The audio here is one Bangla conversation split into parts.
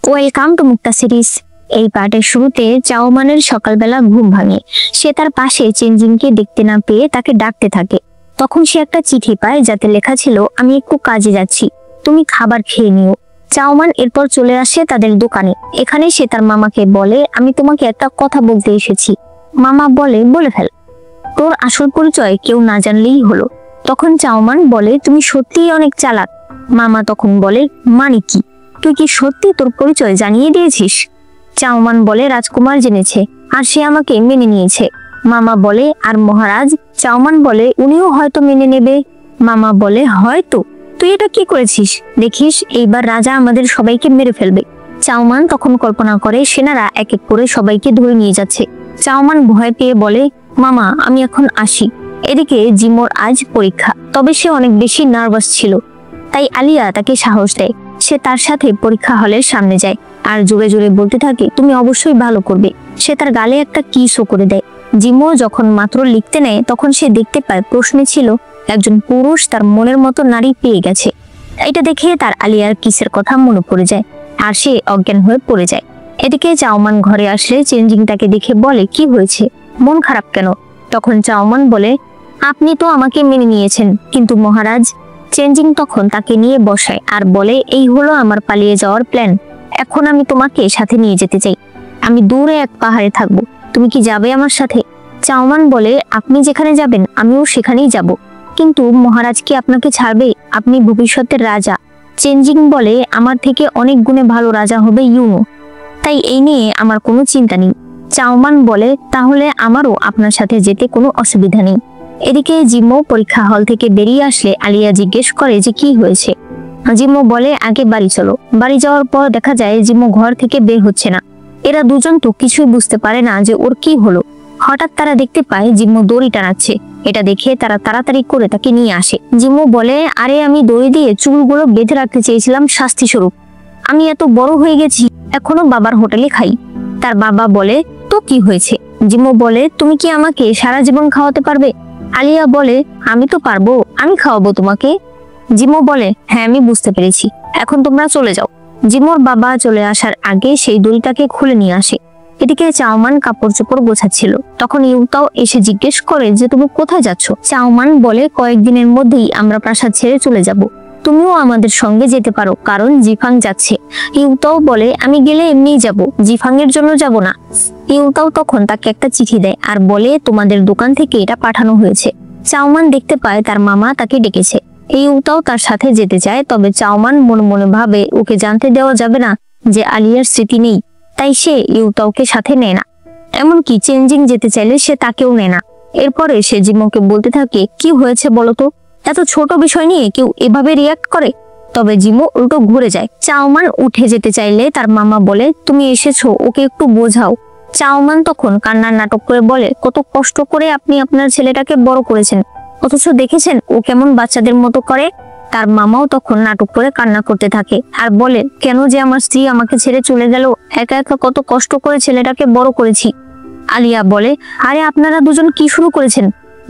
Welcome to Mukta series. এই পার্টের শুরুতে চাওমানের সকালবেলা ঘুম ভাঙে। সে তার পাশে চেঞ্জিংকে দেখতে না পেয়ে তাকে ডাকতে থাকে। তখন সে একটা চিঠি পায় যাতে লেখা ছিল, আমি একটু কাজে যাচ্ছি, তুমি খাবার খেয়ে নিও। চাওমান এরপর চলে আসে তাদের দোকানে। এখানে সে তার মামাকে বলে, আমি তোমাকে একটা কথা বলতে এসেছি। মামা বলে, বলে ফেল, তোর আসল পরিচয় কেউ না জানলেই হলো। তখন চাওমান বলে, তুমি সত্যিই অনেক চালাক। মামা তখন বলে, মানে কি, তুই কি সত্যি তোর পরিচয় জানিয়ে দিয়েছিস? চাওমান বলে, রাজকুমার জেনেছে আর সে আমাকে মেনে নিয়েছে। মামা বলে, আর মহারাজ? চাওমান বলে, উনিও হয়তো মেনে নেবে। মামা বলে, হয়তো? তুই এটা কি করেছিস? দেখিস এইবার রাজা আমাদের সবাইকে মেরে ফেলবে। চাওমান তখন কল্পনা করে সেনারা এক এক করে সবাইকে ধরে নিয়ে যাচ্ছে। চাওমান ভয় পেয়ে বলে, মামা আমি এখন আসি। এদিকে জিমোর আজ পরীক্ষা, তবে সে অনেক বেশি নার্ভাস ছিল। তাই আলিয়া তাকে সাহস দেয়। সে তার সাথে পরীক্ষা হলের সামনে যায় আর জোরে জোরে বলতে থাকে, তুমি অবশ্যই ভালো করবে। সে তার গালে একটা কিসও করে দেয়। জিমো যখন মাত্র লিখতে নেয় তখন সে দেখতে পায় প্রশ্নে ছিল, একজন পুরুষ তার মনের মতো নারী পেয়ে গেছে। এটা দেখে তার আলিয়ার কিসের কথা মনে পড়ে যায় আর সে অজ্ঞান হয়ে পড়ে যায়। এদিকে চাওমান ঘরে আসলে চেঞ্জিং তাকে দেখে বলে, কি হয়েছে, মন খারাপ কেন? তখন চাওমান বলে, আপনি তো আমাকে মেনে নিয়েছেন, কিন্তু মহারাজ। চেঞ্জিং তখন তাকে নিয়ে বসায় আর বলে, এই হলো আমার পালিয়ে যাওয়ার প্ল্যান। এখন আমি তোমাকে সাথে নিয়ে যেতে চাই। আমি দূরে এক পাহাড়ে থাকবো, তুমি কি যাবে আমার সাথে? চাওমান বলে, আপনি যেখানে যাবেন আমিও সেখানেই যাব, কিন্তু মহারাজ কি আপনাকে ছাড়বে? আপনি ভবিষ্যতের রাজা। চেঞ্জিং বলে, আমার থেকে অনেক গুণে ভালো রাজা হবে ইউনো, তাই এই নিয়ে আমার কোনো চিন্তা নেই। চাওমান বলে, তাহলে আমারও আপনার সাথে যেতে কোনো অসুবিধা নেই। এদিকে জিম্মো পরীক্ষা হল থেকে বেরিয়ে আসলে আলিয়া জিজ্ঞেস করে যে কি হয়েছে। জিম্মো বলে, আগে বাড়ি চলো। বাড়ি যাওয়ার পর দেখা যায় জিম্মো ঘর থেকে বের হচ্ছে না। এরা দুজন তো কিছুই বুঝতে পারে না যে ওর কি হলো। হঠাৎ তারা দেখতে পায় জিম্মো দড়ি টানাচ্ছে। এটা দেখে তারা তাড়াতাড়ি করে তাকে নিয়ে আসে। জিম্মো বলে, আরে আমি দড়ি দিয়ে চুলগুলো বেঁধে রাখতে চেয়েছিলাম শাস্তি স্বরূপ। আমি এত বড় হয়ে গেছি, এখনো বাবার হোটেলে খাই। তার বাবা বলে, তো কি হয়েছে? জিম্মো বলে, তুমি কি আমাকে সারা জীবন খাওয়াতে পারবে? আলিয়া বলে, আমি তো পারবো, আমি খাওয়াবো তোমাকে। জিম্মো বলে, হ্যাঁ আমি বুঝতে পেরেছি, এখন তোমরা চলে যাও। জিম্মোর বাবা চলে আসার আগে সেই দড়িটাকে খুলে নিয়ে আসে। এদিকে চাওমান কাপড় চোপড় গোছাচ্ছিল। তখন ইউতাও এসে জিজ্ঞেস করে যে তুমি কোথায় যাচ্ছ? চাওমান বলে, কয়েকদিনের মধ্যেই আমরা প্রাসাদ ছেড়ে চলে যাব, তুমিও আমাদের সঙ্গে যেতে পারো, কারণ জিফাং যাচ্ছে। ইউতাও বলে, আমি গেলে এমনিই যাব, জিফাং এর জন্য যাব না। ইউতাও তখন তাকে একটা চিঠি দেয় আর বলে, তোমাদের দোকান থেকে এটা পাঠানো হয়েছে। চাওমান দেখতে পায় তার মামা তাকে ডেকেছে। ইউতাও তার সাথে যেতে চায়, তবে চাওমান মনে মনে ভাবে ওকে জানতে দেওয়া যাবে না যে আলিয়ার স্মৃতি নেই, তাই সে ইউতাওকে সাথে নেয় না। এমনকি চেঞ্জিং যেতে চাইলে সে তাকেও নেয় না। এরপরে সে জিম্মোকে বলতে থাকে, কি হয়েছে বলতো? এত ছোট বিষয় নিয়ে কেউ এভাবে রিয়াক্ট করে? তবে জিম্মো উল্টো ঘুরে যায়। চাওমান উঠে যেতে চাইলে তার মামা বলে, তুমি এসেছো, ওকে একটু বোঝাও। চাওমান তখন কান্নার নাটক করে বলে, কত কষ্ট করে আপনি আপনার ছেলেটাকে বড় করেছেন, অথচ দেখেছেন ও কেমন বাচ্চাদের মতো করে। তার মামাও তখন নাটক করে কান্না করতে থাকে আর বলে, কেন যে আমার স্ত্রী আমাকে ছেড়ে চলে গেল, একা একা কত কষ্ট করে ছেলেটাকে বড় করেছি। আলিয়া বলে, আরে আপনারা দুজন কি শুরু করেছেন?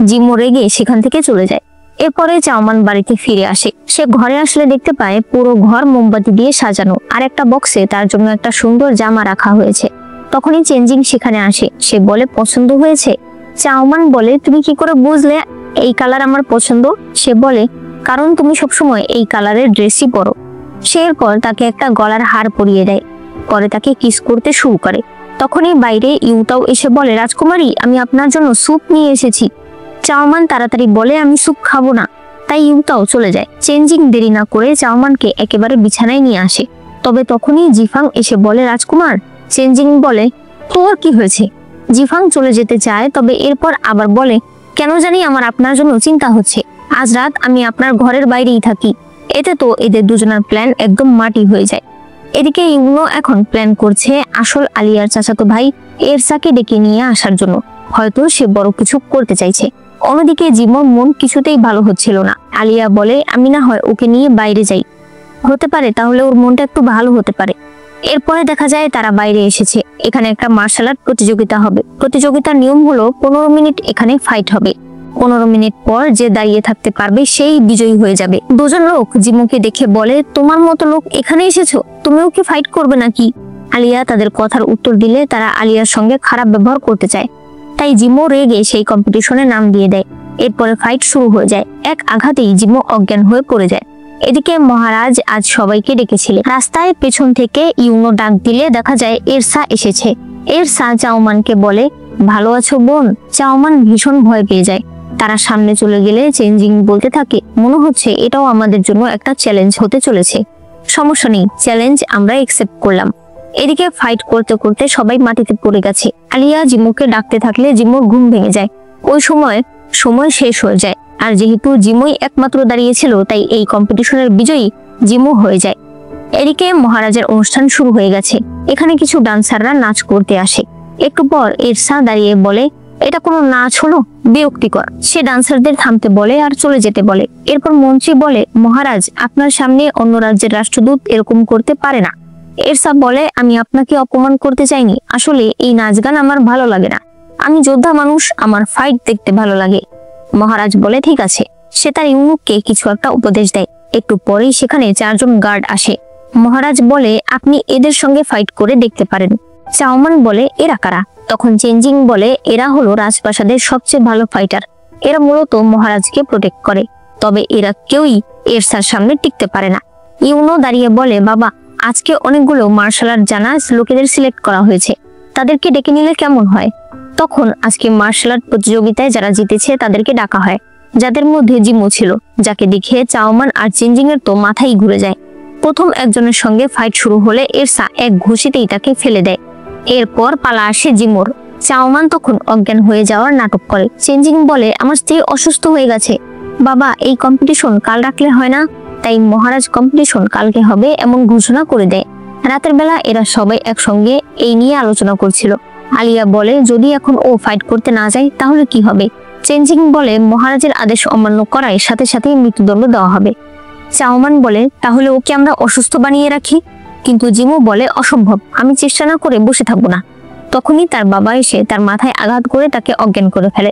জিম্মো রেগে সেখান থেকে চলে যায়। এরপরে চাওমান বাড়িতে ফিরে আসে। সে ঘরে আসলে দেখতে পায় পুরো ঘর মোমবাতি দিয়ে সাজানো আর একটা বক্সে তার জন্য একটা সুন্দর জামা রাখা হয়েছে। তখনই চেঞ্জিং সেখানে আসে। সে বলে, পছন্দ হয়েছে? চাওমান বলে, তুমি কি করে বুঝলে এই কালার আমার পছন্দ? সে বলে, কারণ তুমি সবসময় এই কালারের ড্রেসই পরো। সে এরপর তাকে একটা গলার হার পরিয়ে দেয়, পরে তাকে কিস করতে শুরু করে। তখনই বাইরে ইউতাও এসে বলে, রাজকুমারী আমি আপনার জন্য স্যুপ নিয়ে এসেছি। চাওমান তাড়াতাড়ি বলে, আমি স্যুপ খাবো না। তাই ইউতাও চলে যায়। চেঞ্জিং দেরি না করে চাওমানকে একেবারে বিছানায় নিয়ে আসে। তবে তখনই জিফাং এসে বলে, রাজকুমার। চেঞ্জিং বলে, তোর কি হয়েছে? জিফাং চলে যেতে চায়, তবে এরপর আবার বলে, কেন জানি আমার আপনার জন্য চিন্তা হচ্ছে। আজ রাত আমি আপনার ঘরের বাইরেই থাকি। এতে তো এদের দুজনের প্ল্যান একদম মাটি হয়ে যায়। এদিকে ইউনো এখন প্ল্যান করছে আসল আলিয়ার চাচাতো ভাই এরসাকে ডেকে নিয়ে আসার জন্য। হয়তো সে বড় কিছু করতে চাইছে। অন্যদিকে জিম্মোর মন কিছুতেই ভালো হচ্ছিল না। আলিয়া বলে, আমি না হয় ওকে নিয়ে বাইরে যাই, হতে পারে তাহলে ওর মনটা একটু ভালো হতে পারে। এরপরে দেখা যায় তারা বাইরে এসেছে। এখানে একটা মার্শাল আর্ট প্রতিযোগিতা হবে। প্রতিযোগিতার নিয়ম হলো 15 মিনিট এখানে ফাইট হবে। 15 মিনিট পর যে দাঁড়িয়ে থাকতে পারবে সেই বিজয়ী হয়ে যাবে। দুজন লোক জিমুকে দেখে বলে, তোমার মতো লোক এখানে এসেছো, তুমিও কি ফাইট করবে নাকি? আলিয়া তাদের কথার উত্তর দিলে তারা আলিয়ার সঙ্গে খারাপ ব্যবহার করতে চায়, তাই জিমো রেগে সেই কম্পিটিশনে নাম দিয়ে দেয়। এরপরে ফাইট শুরু হয়ে যায়। এক আঘাতেই জিমো অজ্ঞান হয়ে পড়ে যায়। এদিকে মহারাজ আজ সবাইকে ডেকেছিলেন। রাস্তায় পেছন থেকে ইউনো ডাক দিলে দেখা যায় এরসা এসেছে। এরসা চাওমানকে বলে, ভালো আছো বোন? চাওমান ভীষণ ভয় পেয়ে যায়। তারা সামনে চলে গেলে চেঞ্জিং বলতে থাকে, মনে হচ্ছে এটাও আমাদের জন্য একটা চ্যালেঞ্জ হতে চলেছে। সমস্যা নেই, চ্যালেঞ্জ আমরা একসেপ্ট করলাম। এদিকে ফাইট করতে করতে সবাই মাটিতে পড়ে গেছে। আলিয়া জিমোকে ডাকতে থাকলে জিমোর ঘুম ভেঙে যায়। ওই সময় শেষ হয়ে যায়। আর যেহেতু জিমোই একমাত্র দাঁড়িয়েছিল, তাই এই কম্পিটিশনের বিজয়ী জিমো হয়ে যায়। এদিকে মহারাজের অনুষ্ঠান শুরু হয়ে গেছে। এখানে কিছু ডান্সাররা নাচ করতে আসে। একটু পর এরসা দাঁড়িয়ে বলে, এটা কোনো নাচ হলো? বিরক্তিকর। সে ডান্সারদের থামতে বলে আর চলে যেতে বলে। এরপর মন্ত্রী বলে, মহারাজ, আপনার সামনে অন্য রাজ্যের রাষ্ট্রদূত এরকম করতে পারে না। এরসা বলে, আমি আপনাকে অপমান করতে চাইনি, আসলে এই নাচ গান আমার ভালো লাগে না। আমি যোদ্ধা মানুষ, আমার ফাইট দেখতে ভালো লাগে। মহারাজ বলে, ঠিক আছে। সে তার ইউনুককে কিছু একটা উপদেশ দেয়। একটু পরেই সেখানে 4 জন গার্ড আসে। মহারাজ বলে, আপনি এদের সঙ্গে ফাইট করে দেখতে পারেন। চাওমান বলে, এরা কারা? তখন চেঞ্জিং বলে, এরা হলো রাজপ্রাসাদের সবচেয়ে ভালো ফাইটার। এরা মূলত মহারাজকে প্রোটেক্ট করে, তবে এরা কেউই এরসার সামনে টিকতে পারে না। ইউনো দাঁড়িয়ে বলে, বাবা, আজকে অনেকগুলো মার্শাল আর্ট জানা লোকেদের সিলেক্ট করা হয়েছে, তাদেরকে ডেকে নিলে কেমন হয়? তখন আজকে মার্শাল আর্ট প্রতিযোগিতায় যারা জিতেছে তাদেরকে ডাকা হয়, যাদের মধ্যে জিমো ছিল, যাকে দেখে চাওমান আর চেঞ্জিং এর তো মাথাই ঘুরে যায়। প্রথম একজনের সঙ্গে ফাইট শুরু হলে এরসা এক ঘুষিতেই তাকে ফেলে দেয়। এরপর পালা আসে জিমোর। চাওমান তখন অজ্ঞান হয়ে যাওয়ার নাটক করে। চেঞ্জিং বলে, আমার স্ত্রী অসুস্থ হয়ে গেছে। বাবা, এই কম্পিটিশন কাল রাখলে হয় না? তাই মহারাজ কম্পিটিশন কালকে হবে এমন ঘোষণা করে দেয়। রাতের বেলা এরা সবাই একসঙ্গে এই নিয়ে আলোচনা করছিল। আলিয়া বলে, যদি এখন ও ফাইট করতে না যায় তাহলে কি হবে? চেঞ্জিং বলে, মহারাজের আদেশ অমান্য করায় সাথে সাথেই মৃত্যুদণ্ড দেওয়া হবে। চাওমান বলে, তাহলে ওকে আমরা অসুস্থ বানিয়ে রাখি। কিন্তু জিমো বলে, অসম্ভব, আমি চেষ্টা না করে বসে থাকবো না। তখনই তার বাবা এসে তার মাথায় আঘাত করে তাকে অজ্ঞান করে ফেলে।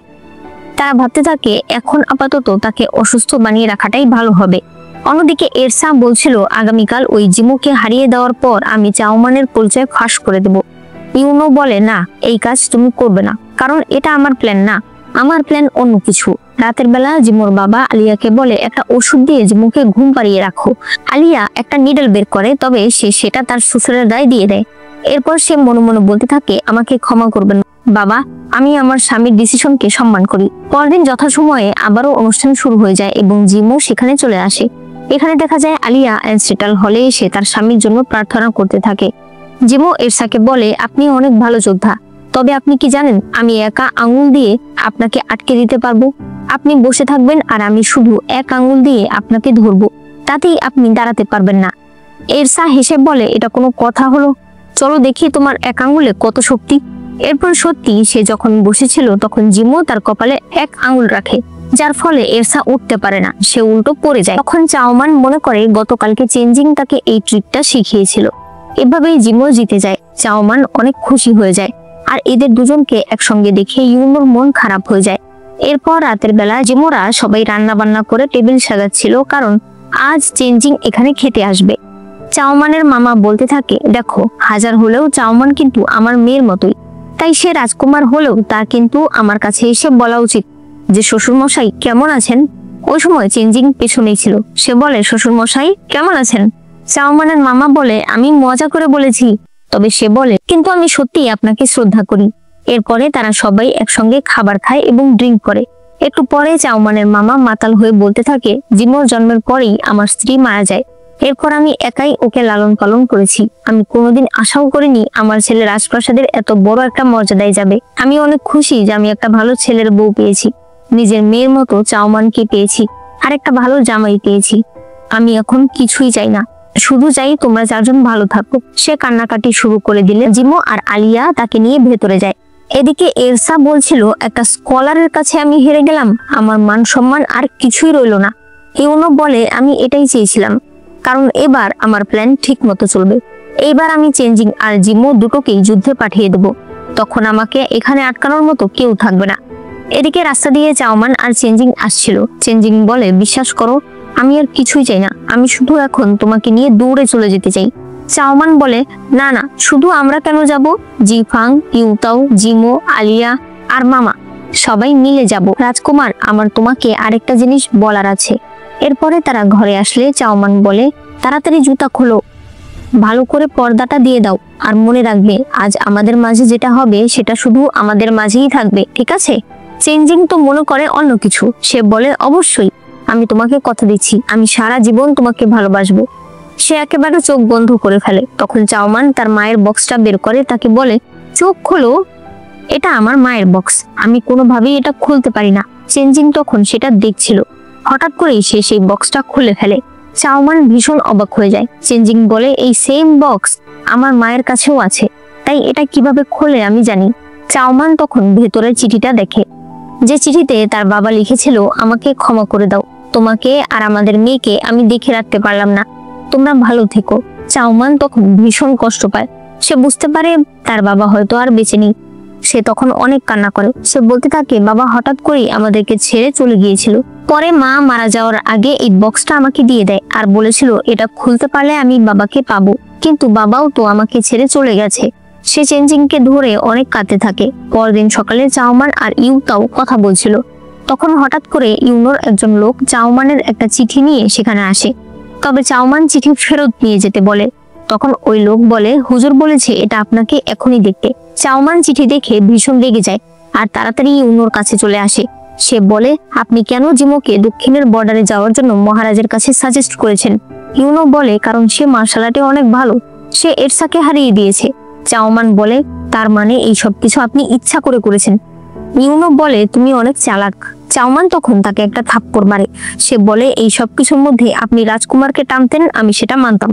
তারা ভাবতে থাকে, এখন আপাতত তাকে অসুস্থ বানিয়ে রাখাটাই ভালো হবে। অন্যদিকে এরসা বলছিল, আগামীকাল ওই জিমোকে হারিয়ে দেওয়ার পর আমি চাওমানের পরিচয় ফাঁস করে দেব। ইউনো বলে, না, এই কাজ তুমি করবে না, কারণ এটা আমার প্ল্যান না, আমার প্ল্যান অন্য কিছু। রাতের বেলা জিমোর বাবা আলিয়াকে বলে, একটা ওষুধ দিয়ে জিমোকে ঘুম পাড়িয়ে রাখো। আলিয়া একটা নিডল বের করে, তবে সে সেটা তার শ্বশুরের গায়ে দিয়ে দেয়। এরপর সে মনে মনে বলতে থাকে, আমাকে ক্ষমা করবেন বাবা, আমি আমার স্বামীর ডিসিশনকে সম্মান করি। পরদিন যথাসময়ে আবারও অনুষ্ঠান শুরু হয়ে যায় এবং জিমো সেখানে চলে আসে। এখানে দেখা যায় আলিয়া অ্যানস্টেটাল হলে এসে তার স্বামীর জন্য প্রার্থনা করতে থাকে। জিমো এরসাকে বলে, আপনি অনেক ভালো যোদ্ধা, তবে আপনি কি জানেন আমি একা আঙুল দিয়ে আপনাকে আটকে দিতে পারবো? আপনি বসে থাকবেন আর আমি শুধু এক আঙুল দিয়ে আপনাকে ধরবো, তাতেই আপনি দাঁড়াতে পারবেন না। এরসা হেসে বলে, এটা কোনো কথা হলো? চলো দেখি তোমার এক আঙুলে কত শক্তি। এরপর সত্যি সে যখন বসেছিল তখন জিমো তার কপালে এক আঙুল রাখে, যার ফলে এরসা উঠতে পারে না, সে উল্টো পড়ে যায়। তখন চাওমান মনে করে গতকালকে চেঞ্জিং তাকে এই ট্রিকটা শিখিয়েছিল। এভাবেই জিমো জিতে যায়। চাওমান অনেক খুশি হয়ে যায়, আর এদের দুজনকে একসঙ্গে দেখে ইউনোর মন খারাপ হয়ে যায়। এরপর রাতের বেলা জিমোরা সবাই রান্না বান্না করে টেবিল সাজাচ্ছিল, কারণ আজ চেঞ্জিং এখানে খেতে আসবে। চাওমানের মামা বলতে থাকে, দেখো, হাজার হলেও চাওমান কিন্তু আমার মেয়ের মতোই, তাই সে রাজকুমার হলেও তার কিন্তু আমার কাছে এসে বলা উচিত যে শ্বশুরমশাই কেমন আছেন। ওই সময় চেঞ্জিং পেছনেই ছিল। সে বলে, শ্বশুরমশাই কেমন আছেন? চাওমানের মামা বলে, আমি মজা করে বলেছি। তবে সে বলে, কিন্তু আমি সত্যিই আপনাকে শ্রদ্ধা করি। এরপরে তারা সবাই একসঙ্গে খাবার খায় এবং ড্রিঙ্ক করে। একটু পরে চাওমানের মামা মাতাল হয়ে বলতে থাকে, জিমোর জন্মের পরেই আমার স্ত্রী মারা যায়। এরপর আমি একাই ওকে লালন পালন করেছি। আমি কোনোদিন আশাও করিনি আমার ছেলে রাজপ্রাসাদের এত বড় একটা মর্যাদায় যাবে। আমি অনেক খুশি যে আমি একটা ভালো ছেলের বউ পেয়েছি, নিজের মেয়ের মতো চাওমানকে পেয়েছি, আর একটা ভালো জামাই পেয়েছি। আমি এখন কিছুই চাই না, শুধু চাই তোমরা 4 জন ভালো থাকো। সে কান্নাকাটি শুরু করে দিলে জিমো আর আলিয়া তাকে নিয়ে ভেতরে যায়। এদিকে এরসা বলছিল, একটা স্কলারের কাছে আমি হেরে গেলাম, আমার মান সম্মান আর কিছুই রইল না। ইউনো বলে, আমি এটাই চেয়েছিলাম, কারণ এবার আমার প্ল্যান ঠিক মতো চলবে। এইবার আমি চেঞ্জিং আর জিমো দুটোকেই যুদ্ধে পাঠিয়ে দেব, তখন আমাকে এখানে আটকানোর মতো কেউ থাকবে না। এদিকে রাস্তা দিয়ে চাওমান আর চেঞ্জিং আসছিল। চেঞ্জিং বলে, বিশ্বাস করো আমি আর কিছুই চাই না, আমি শুধু এখন তোমাকে নিয়ে দৌড়ে চলে যেতে চাই। চাওমান বলে, না না, শুধু আমরা কেন যাব, জিফাং, ইউতাও, জিমো, আলিয়া আর মামা সবাই মিলে যাব। রাজকুমার, আমার তোমাকে আরেকটা জিনিস বলার আছে। এরপরে তারা ঘরে আসলে চাওমান বলে, তাড়াতাড়ি জুতা খোলো, ভালো করে পর্দাটা দিয়ে দাও, আর মনে রাখবে আজ আমাদের মাঝে যেটা হবে সেটা শুধু আমাদের মাঝেই থাকবে, ঠিক আছে? চেঞ্জিং তো মনে করে অন্য কিছু। সে বলে, অবশ্যই, আমি তোমাকে কথা দিচ্ছি, আমি সারা জীবন তোমাকে ভালোবাসবো। সে একেবারে চোখ বন্ধ করে ফেলে। তখন চাওমান তার মায়ের বক্সটা বের করে তাকে বলে, চোখ খোলো, এটা আমার মায়ের বক্স, আমি কোনোভাবেই এটা খুলতে পারি না। চেঞ্জিং তখন সেটা দেখছিল। হঠাৎ করেই সে সেই বক্সটা খুলে ফেলে। চাওমান ভীষণ অবাক হয়ে যায়। চেঞ্জিং বলে, এই সেম বক্স আমার মায়ের কাছেও আছে, তাই এটা কিভাবে খোলে আমি জানি। চাওমান তখন ভেতরের চিঠিটা দেখে, যে চিঠিতে তার বাবা লিখেছিল, আমাকে ক্ষমা করে দাও, তোমাকে আর আমাদের মেয়েকে আমি দেখে রাখতে পারলাম না, তোমরা ভালো থেকো। চাওমান তখন ভীষণ কষ্ট পায়। সে বুঝতে পারে তার বাবা হয়তো আর বেঁচে নেই। সে তখন অনেক কান্না করে। সে বলতে থাকে, বাবা হঠাৎ করেই আমাদেরকে ছেড়ে চলে গিয়েছিল। পরে মা মারা যাওয়ার আগে এই বক্সটা আমাকে দিয়ে দেয় আর বলেছিল এটা খুলতে পারলে আমি বাবাকে পাবো, কিন্তু বাবাও তো আমাকে ছেড়ে চলে গেছে। সে চেঞ্জিংকে ধরে অনেক কাঁদতে থাকে। পরদিন সকালে চাওমান আর ইউতাও কথা বলছিল। তখন হঠাৎ করে ইউনোর একজন লোক চাওমানের একটা চিঠি নিয়ে সেখানে আসে। তবে চাওমান চিঠি ফেরত নিয়ে যেতে বলে। তখন ওই লোক বলে, হুজুর বলেছে এটা আপনাকে এখনই দেখতে। চাওমান চিঠি দেখে ভীষণ রেগে যায় আর তাড়াতাড়ি ইউনোর কাছে চলে আসে। সে বলে, আপনি কেন জিমোকে দক্ষিণের বর্ডারে যাওয়ার জন্য মহারাজের কাছে সাজেস্ট করেছেন? ইউনো বলে, কারণ সে মার্শাল আর্টে অনেক ভালো, সে এরসাকে হারিয়ে দিয়েছে। চাওমান বলে, তার মানে এই সব কিছু আপনি ইচ্ছা করে করেছেন? ইউনো বলে, তুমি অনেক চালাক। চাওমান তখন তাকে একটা থাপ্পড় মারে। সে বলে, এই সব কিছুর মধ্যে আপনি রাজকুমারকে টানতেন, আমি সেটা মানতাম,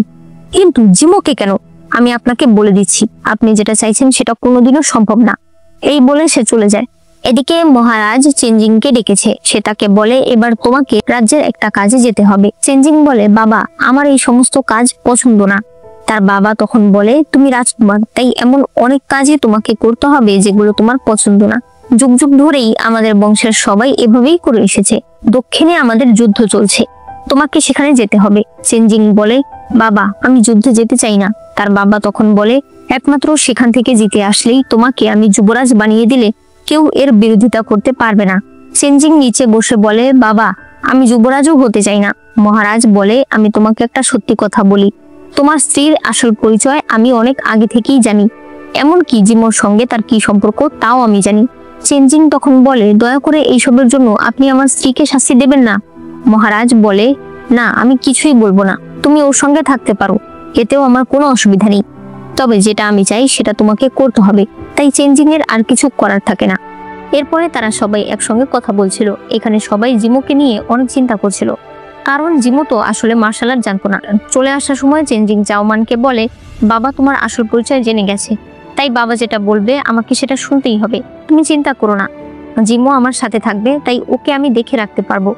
কিন্তু জিমোকে কেন? আমি আপনাকে বলে দিচ্ছি, আপনি যেটা চাইছেন সেটা কোনোদিনও সম্ভব না। এই বলে সে চলে যায়। এদিকে মহারাজ চেঞ্জিংকে ডেকেছে। সে তাকে বলে, এবার তোমাকে রাজ্যের একটা কাজে যেতে হবে। চেঞ্জিং বলে, বাবা আমার এই সমস্ত কাজ পছন্দ না। তার বাবা তখন বলে, তুমি রাজকুমার, তাই এমন অনেক কাজই তোমাকে করতে হবে যেগুলো তোমার পছন্দ না। যুগ যুগ ধরেই আমাদের বংশের সবাই এভাবেই করে এসেছে। দক্ষিণে আমাদের যুদ্ধ চলছে, তোমাকে সেখানে যেতে হবে। চেঞ্জিং বলে, বাবা আমি যুদ্ধে যেতে চাই না। তার বাবা তখন বলে, একমাত্র সেখান থেকে জিতে আসলেই তোমাকে আমি যুবরাজ বানিয়ে দিলে কেউ এর বিরোধিতা করতে পারবে না। চেঞ্জিং নিচে বসে বলে, বাবা আমি যুবরাজও হতে চাই না। মহারাজ বলে, আমি তোমাকে একটা সত্যি কথা বলি, তোমার স্ত্রীর আসল পরিচয় আমি অনেক আগে থেকেই জানি, এমনকি জিমোর সঙ্গে তার কি সম্পর্ক তাও আমি জানি। চেঞ্জিং তখন বলে, দয়া করে এইসবের জন্য আপনি আমার স্ত্রীকে শাস্তি দেবেন না। মহারাজ বলে, না আমি কিছুই বলবো না, তুমি ওর সঙ্গে থাকতে পারো, এতেও আমার কোনো অসুবিধা নেই, তবে যেটা আমি চাই সেটা তোমাকে করতে হবে। তাই চেঞ্জিং এর আর কিছু করার থাকে না। এরপরে তারা সবাই একসঙ্গে কথা বলছিল। এখানে সবাই জিমোকে নিয়ে অনেক চিন্তা করছিল, কারণ জিমো তো আসলে মার্শাল আর্ট জানতো না। চলে আসার সময় চেঞ্জিং চাওমানকে বলে, বাবা তোমার আসল পরিচয় জেনে গেছে, তাই বাবা যেটা বলবে আমাকে সেটা শুনতেই হবে, তুমি চিন্তা করো না, জিমো আমার সাথে থাকবে, তাই ওকে আমি দেখে রাখতে পারবো।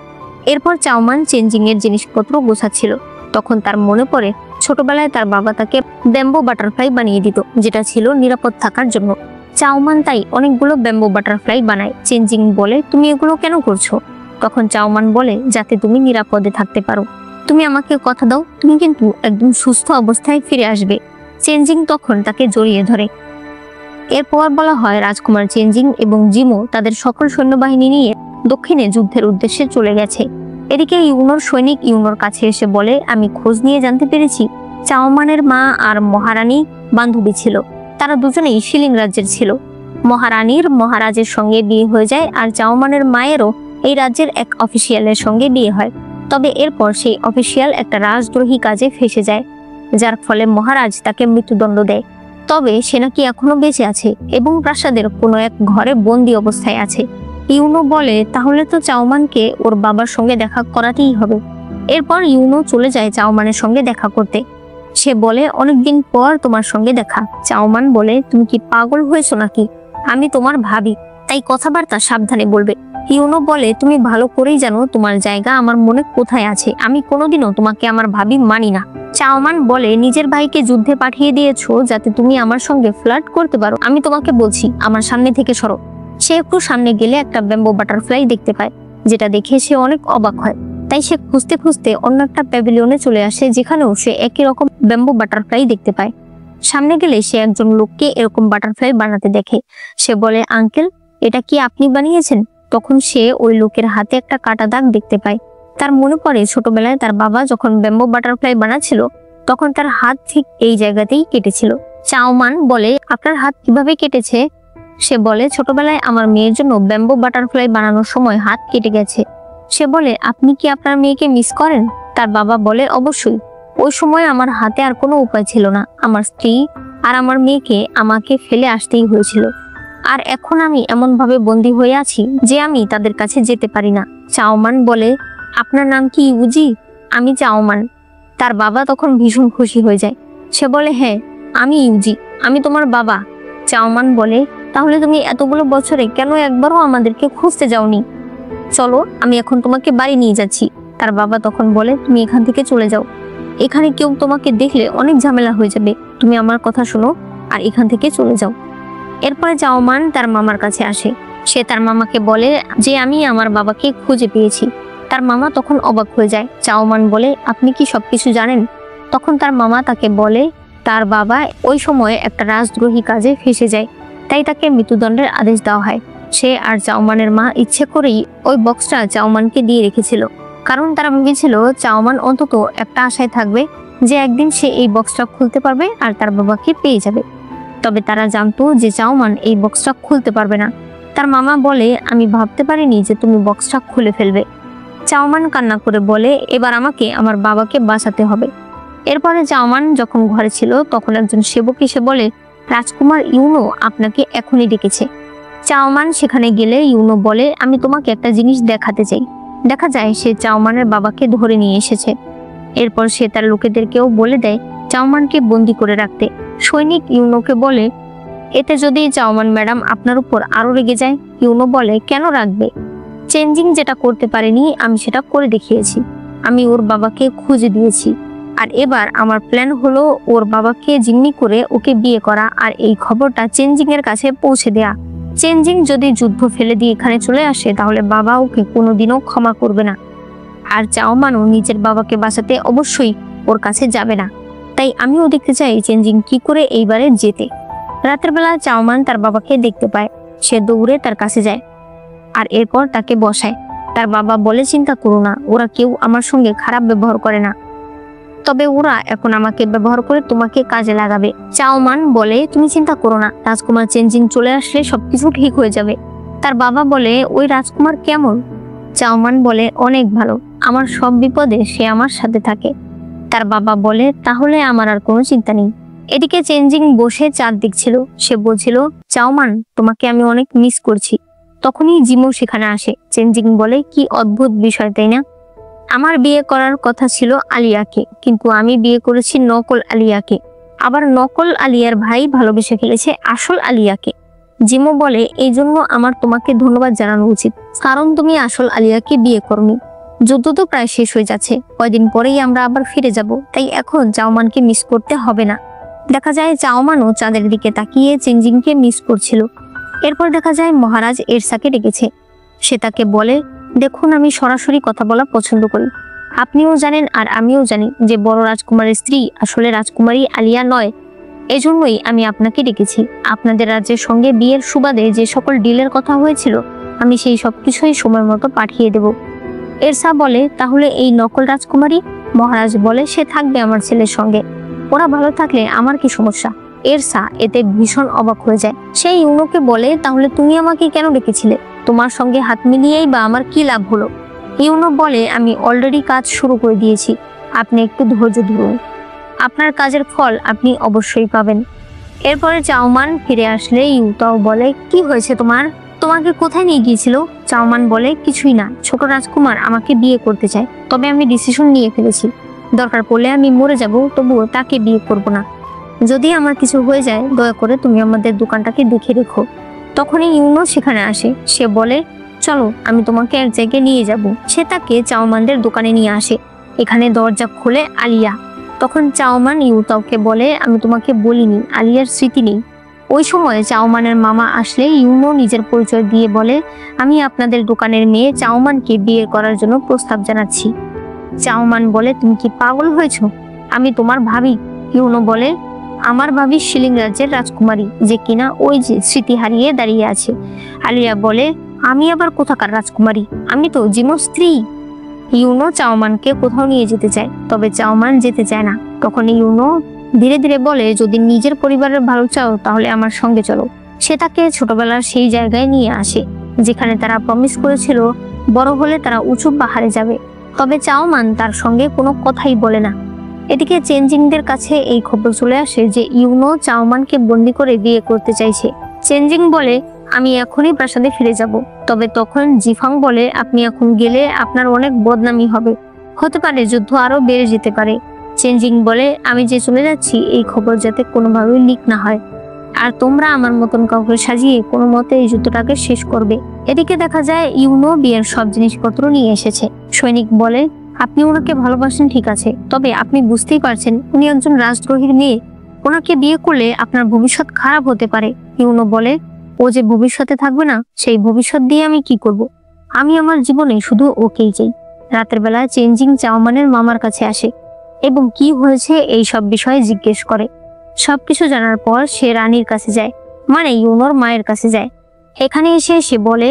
এরপর চাওমান চেঞ্জিং এর জিনিসপত্র গোছাচ্ছিল। তখন তার মনে পড়ে ছোটবেলায় তার বাবা তাকে ব্যাম্বো বাটারফ্লাই বানিয়ে দিত, যেটা ছিল নিরাপদ থাকার জন্য। চাওমান তাই অনেকগুলো ব্যাম্বো বাটারফ্লাই বানায়। চেঞ্জিং বলে, তুমি এগুলো কেন করছো? তখন চাওমান বলে, যাতে তুমি নিরাপদে থাকতে পারো। তুমি আমাকে কথা দাও, তুমি কিন্তু একদম সুস্থ অবস্থায় ফিরে আসবে। চেঞ্জিং তখন তাকে জড়িয়ে ধরে। এরপর বলা হয়, রাজকুমার চেঞ্জিং এবং জিমো তাদের সকল সৈন্যবাহিনী নিয়ে দক্ষিণে যুদ্ধের উদ্দেশ্যে চলে গেছে। এদিকে ইউনোর সৈনিক ইউনোর কাছে এসে বলে, আমি খোঁজ নিয়ে জানতে পেরেছি চাওমানের মা আর মহারানী বান্ধবী ছিল, তারা দুজনেই শিলিং রাজ্যের ছিল। মহারানীর মহারাজের সঙ্গে বিয়ে হয়ে যায় আর চাওমানের মায়েরও এই রাজ্যের এক অফিসিয়ালের সঙ্গে বিয়ে হয়। তবে এরপর সেই অফিসিয়াল একটা রাজদ্রোহী কাজে ফেঁসে যায়, যার ফলে মহারাজ তাকে মৃত্যুদণ্ড দেয়। তবে সে নাকি এখনো বেঁচে আছে এবং প্রাসাদের কোনো এক ঘরে বন্দি অবস্থায় আছে। ইউনো বলে, তাহলে তো চাওমানকে ওর বাবার সঙ্গে দেখা করাতেই হবে। এরপর ইউনো চলে যায় চাওমানের সঙ্গে দেখা করতে। সে বলে, অনেকদিন পর তোমার সঙ্গে দেখা। চাওমান বলে, তুমি কি পাগল হয়েছো নাকি? আমি তোমার ভাবি, তাই কথাবার্তা সাবধানে বলবে। ইউনো বলে, তুমি ভালো করেই জানো তোমার জায়গা আমার মনে কোথায় আছে, আমি কোনোদিনও তোমাকে আমার ভাবি মানি না। চাওমান বলে, নিজের ভাইকে যুদ্ধে পাঠিয়ে দিয়েছো যাতে তুমি আমার সঙ্গে ফ্লার্ট করতে পারো, আমি তোমাকে বলছি আমার সামনে থেকে সরো। সে একটু সামনে গেলে একটা ব্যাম্বো বাটারফ্লাই দেখতে পায়, যেটা দেখে সে অনেক অবাক হয়। তাই সে খুঁজতে খুঁজতে অন্য একটা প্যাভিলিয়নে চলে আসে, যেখানেও সে একই রকম ব্যাম্বো বাটারফ্লাই দেখতে পায়। সামনে গেলে সে একজন লোককে এরকম বাটারফ্লাই বানাতে দেখে। সে বলে, আঙ্কেল, এটা কি আপনি বানিয়েছেন? তখন সে ওই লোকের হাতে একটা কাটা দাগ দেখতে পায়। তার মনে পড়ে ছোটবেলায় তার বাবা যখন ব্যাম্বো বাটারফ্লাই বানাচ্ছিল তখন তার হাত ঠিক এই জায়গাতেই কেটেছিল। চাওমান বলে, আপনার হাত কিভাবে কেটেছে? সে বলে, ছোটবেলায় আমার মেয়ের জন্য ব্যাম্বো বাটারফ্লাই বানানোর সময় হাত কেটে গেছে। সে বলে, আপনি কি আপনার মেয়েকে মিস করেন? তার বাবা বলে, অবশ্যই। ওই সময় আমার হাতে আর কোনো উপায় ছিল না। আমার স্ত্রী আর আমার মেয়েকে আমাকে ফেলে আসতেই হয়েছিল। আর এখন আমি এমন ভাবে বন্দী হয়ে আছি যে আমি তাদের কাছে যেতে পারি না। চাওমান বলে, আপনার নাম কি ইউজি? আমি চাওমান। তার বাবা তখন ভীষণ খুশি হয়ে যায়। সে বলে, হ্যাঁ, আমি ইউজি, আমি তোমার বাবা। চাওমান বলে, তাহলে তুমি এতগুলো বছরে কেন একবারও আমাদেরকে খুঁজতে যাওনি? চলো, আমি এখন তোমাকে বাড়ি নিয়ে যাচ্ছি। তার বাবা তখন বলে, তুমি এখান থেকে চলে যাও। এখানে কেউ তোমাকে দেখলে অনেক ঝামেলা হয়ে যাবে। তুমি আমার কথা শোনো আর এখান থেকে চলে যাও। এরপরে চাওমান তার মামার কাছে আসে। সে তার মামাকে বলে যে আমি আমার বাবাকে খুঁজে পেয়েছি। তার মামা তখন অবাক হয়ে যায়। চাওমান বলে, আপনি কি সবকিছু জানেন? তখন তার মামা তাকে বলে তার বাবা ওই সময়ে একটা রাজদ্রোহী কাজে ফেঁসে যায়, তাই তাকে মৃত্যুদণ্ডের আদেশ দেওয়া হয়। সে আর চাওমানের মা ইচ্ছে করেই ওই বক্সটা চাওমানকে দিয়ে রেখেছিল, কারণ তারা ভেবেছিল চাওমান অন্তত একটা আশায় থাকবে যে একদিন সে এই বক্সটা খুলতে পারবে আর তার বাবাকে পেয়ে যাবে। তবে তারা জানতো যে চাওমান এই বক্সটা খুলতে পারবে না। তার মামা বলে, আমি ভাবতে পারিনি যে তুমি বক্সটা খুলে ফেলবে। চাওমান কান্না করে বলে, এবার আমাকে আমার বাবাকে বাঁচাতে হবে। এরপরে চাওমান যখন ঘরে ছিল তখন একজন সেবক এসে বলে, রাজকুমার ইউনো আপনাকে এখনই ডেকেছে। চাওমান সেখানে গেলে ইউনো বলে, আমি তোমাকে একটা জিনিস দেখাতে চাই। দেখা যায় সে চাওমানের বাবাকে ধরে নিয়ে এসেছে। এরপর সে তার লোকেদেরকেও বলে দেয় চাওমানকে বন্দি করে রাখতে। সৈনিক ইউনোকে বলে, এতে যদি চাওমান ম্যাডাম আপনার উপর আরো রেগে যায়। ইউনো বলে, কেন রাখবে? চেঞ্জিং যেটা করতে পারেনি আমি সেটা করে দেখিয়েছি। আমি ওর বাবাকে খুঁজে দিয়েছি, আর এবার আমার প্ল্যান হলো ওর বাবাকে জিম্মি করে ওকে বিয়ে করা আর এই খবরটা চেঞ্জিং এর কাছে পৌঁছে দেয়া। চেঞ্জিং যদি যুদ্ধ ফেলে দিয়ে এখানে চলে আসে তাহলে বাবা ওকে কোনোদিনও ক্ষমা করবে না। আর চাওমানও নিজের বাবাকে বাঁচাতে অবশ্যই ওর কাছে যাবে না। তাই আমিও দেখতে চাই চেঞ্জিং কি করে এইবারে যেতে। রাতের বেলা চাওমান তার বাবাকে দেখতে পায়। সে দৌড়ে তার কাছে যায় আর এরপর তাকে বসায়। তার বাবা বলে, চিন্তা করো না, ওরা কেউ আমার সঙ্গে খারাপ ব্যবহার করে না, তবে ওরা এখন আমাকে ব্যবহার করে তোমাকে কাজে লাগাবে। চাওমান বলে, তুমি চিন্তা করো না, রাজকুমার চেঞ্জিং চলে আসলে সবকিছু ঠিক হয়ে যাবে। তার বাবা বলে, ওই রাজকুমার কেমন? চাওমান বলে, অনেক ভালো, আমার সব বিপদে সে আমার সাথে থাকে। তার বাবা বলে, তাহলে আমার আর কোনো চিন্তা নেই। এদিকে চেঞ্জিং বসে চাঁদ দেখছিল। সে বলছিল, চাওমান, তোমাকে আমি অনেক মিস করছি। তখনই জিমো সেখানে আসে। চেঞ্জিং বলে, কি অদ্ভুত বিষয়, তাই না? আমার বিয়ে করার কথা ছিল আলিয়াকে, কিন্তু আমি বিয়ে করেছি নকল আলিয়াকে। আবার নকল আলিয়ার ভাই ভালোবেসে ফেলেছে আসল আলিয়াকে। জিমো বলে, এই জন্য আমার তোমাকে ধন্যবাদ জানানো উচিত, কারণ তুমি আসল আলিয়াকে বিয়ে করনি। যুদ্ধ তো প্রায় শেষ হয়ে যাচ্ছে, কয়দিন পরেই আমরা আবার ফিরে যাব, তাই এখন চাওমানকে মিস করতে হবে না। দেখা যায় চাওমানও চাঁদের দিকে তাকিয়ে চেঞ্জিংকে মিস করছিল। এরপর দেখা যায় মহারাজ এরসাকে ডেকেছে। সে তাকে বলে, দেখুন, আমি সরাসরি কথা বলা পছন্দ করি। আপনিও জানেন আর আমিও জানি যে বড় রাজকুমারের স্ত্রী আসলে রাজকুমারী আলিয়া নয়। এজন্যই আমি আপনাকে ডেকেছি। আপনাদের রাজ্যের সঙ্গে বিয়ের সুবাদে যে সকল ডিলের কথা হয়েছিল আমি সেই সবকিছুই সময় মতো পাঠিয়ে দেব। এরসা বলে, তাহলে এই নকল রাজকুমারী? মহারাজ বলে, সে থাকবে আমার ছেলের সঙ্গে। ওরা ভালো থাকলে আমার কি সমস্যা? এরসা এতে ভীষণ অবাক হয়ে যায়। সেই ইউনোকে বলে, তাহলে তুমি আমাকে কেন ডেকেছিলে? তোমার সঙ্গে হাত মিলিয়েই বা আমার কি লাভ হলো? ইউনো বলে, আমি অলরেডি কাজ শুরু করে দিয়েছি, আপনি একটু ধৈর্য ধরুন, আপনার কাজের ফল আপনি অবশ্যই পাবেন। এরপরে চাওমান ফিরে আসলে ইউতাও বলে, কি হয়েছে তোমার? তোমাকে কোথায় নিয়ে গিয়েছিল? চাওমান বলে, কিছুই না, ছোট রাজকুমার আমাকে বিয়ে করতে চায়, তবে আমি ডিসিশন নিয়ে ফেলেছি। দরকার পড়লে আমি মরে যাব, তবুও তাকে বিয়ে করব না। যদি আমার কিছু হয়ে যায় দয়া করে তুমি আমাদের দোকানটাকে দেখে রেখো। তখনই ইউনো সেখানে আসে। সে বলে, চলো আমি তোমাকে এক জায়গায় নিয়ে যাব। সে তাকে চাওমানদের দোকানে নিয়ে আসে। এখানে দরজা খোলে আলিয়া। তখন চাওমান ইউতাওকে বলে, আমি তোমাকে বলিনি আলিয়ার স্মৃতি নেই। ওই সময় চাওমানের মামা আসলে ইউনো নিজের পরিচয় দিয়ে বলে, আমি আপনাদের দোকানের মেয়ে চাওমানকে বিয়ে করার জন্য প্রস্তাব জানাচ্ছি। চাওমান বলে, তুমি কি পাগল হয়েছো? আমি তোমার ভাবি। ইউনো বলে, আমার ভাবি শিলিং রাজ্যের রাজকুমারী, যে কিনা ওই যে স্মৃতি হারিয়ে দাঁড়িয়ে আছে। আলিয়া বলে, আমি আবার কোথাকার রাজকুমারী? আমি তো জিমোর স্ত্রী। ইউনো চাওমানকে কোথাও নিয়ে যেতে চায়, তবে চাওমান যেতে চায় না। তখন ইউনো ধীরে ধীরে বলে, যদি নিজের পরিবারের ভালো চাও তাহলে আমার সঙ্গে চলো। সে তাকে ছোটবেলার সেই জায়গায় নিয়ে আসে যেখানে তারা প্রমিস করেছিল বড় হলে তারা উঁচু পাহাড়ে যাবে। তবে চাওমান তার সঙ্গে কোনো কথাই বলে না। এদিকে চেনজিংদের কাছে এই খবর চলে আসে যে ইউনো চাওমানকে বন্দি করে বিয়ে করতে চাইছে। চেনজিং বলে, আমি এখনই প্রাসাদে ফিরে যাব। তবে তখন জিফাং বলে, আপনি এখন গেলে আপনার অনেক বদনামি হবে, হতে পারে যুদ্ধ আরো বেড়ে যেতে পারে। চেনজিং বলে, আমি যে চলে যাচ্ছি এই খবর যাতে কোনোভাবেই লিক না হয়, আর তোমরা আমার মতন কাউকে সাজিয়ে কোনো মতে এই যুদ্ধটাকে শেষ করবে। এদিকে দেখা যায় ইউনো বিয়ের সব জিনিসপত্র নিয়ে এসেছে। সৈনিক বলে, আপনি ওনাকে ভালোবাসেন ঠিক আছে, তবে আপনি বুঝতেই পারছেন উনি একজন রাজদ্রোহীর মেয়ে। ওনাকে বিয়ে করলে আপনার ভবিষ্যৎ খারাপ হতে পারে। ইউনো বলে, ও যে ভবিষ্যতে থাকবে না, সেই ভবিষ্যৎ দিয়ে আমি কি করব? আমি আমার জীবনে শুধু ওকেই চাই। রাতের বেলা চেনজিং চাওমানের মামার কাছে আসে এবং কি হয়েছে এই সব বিষয়ে জিজ্ঞেস করে। সবকিছু জানার পর সে রানীর কাছে যায়, মানে ইউনোর মায়ের কাছে যায়। এখানে এসে সে বলে,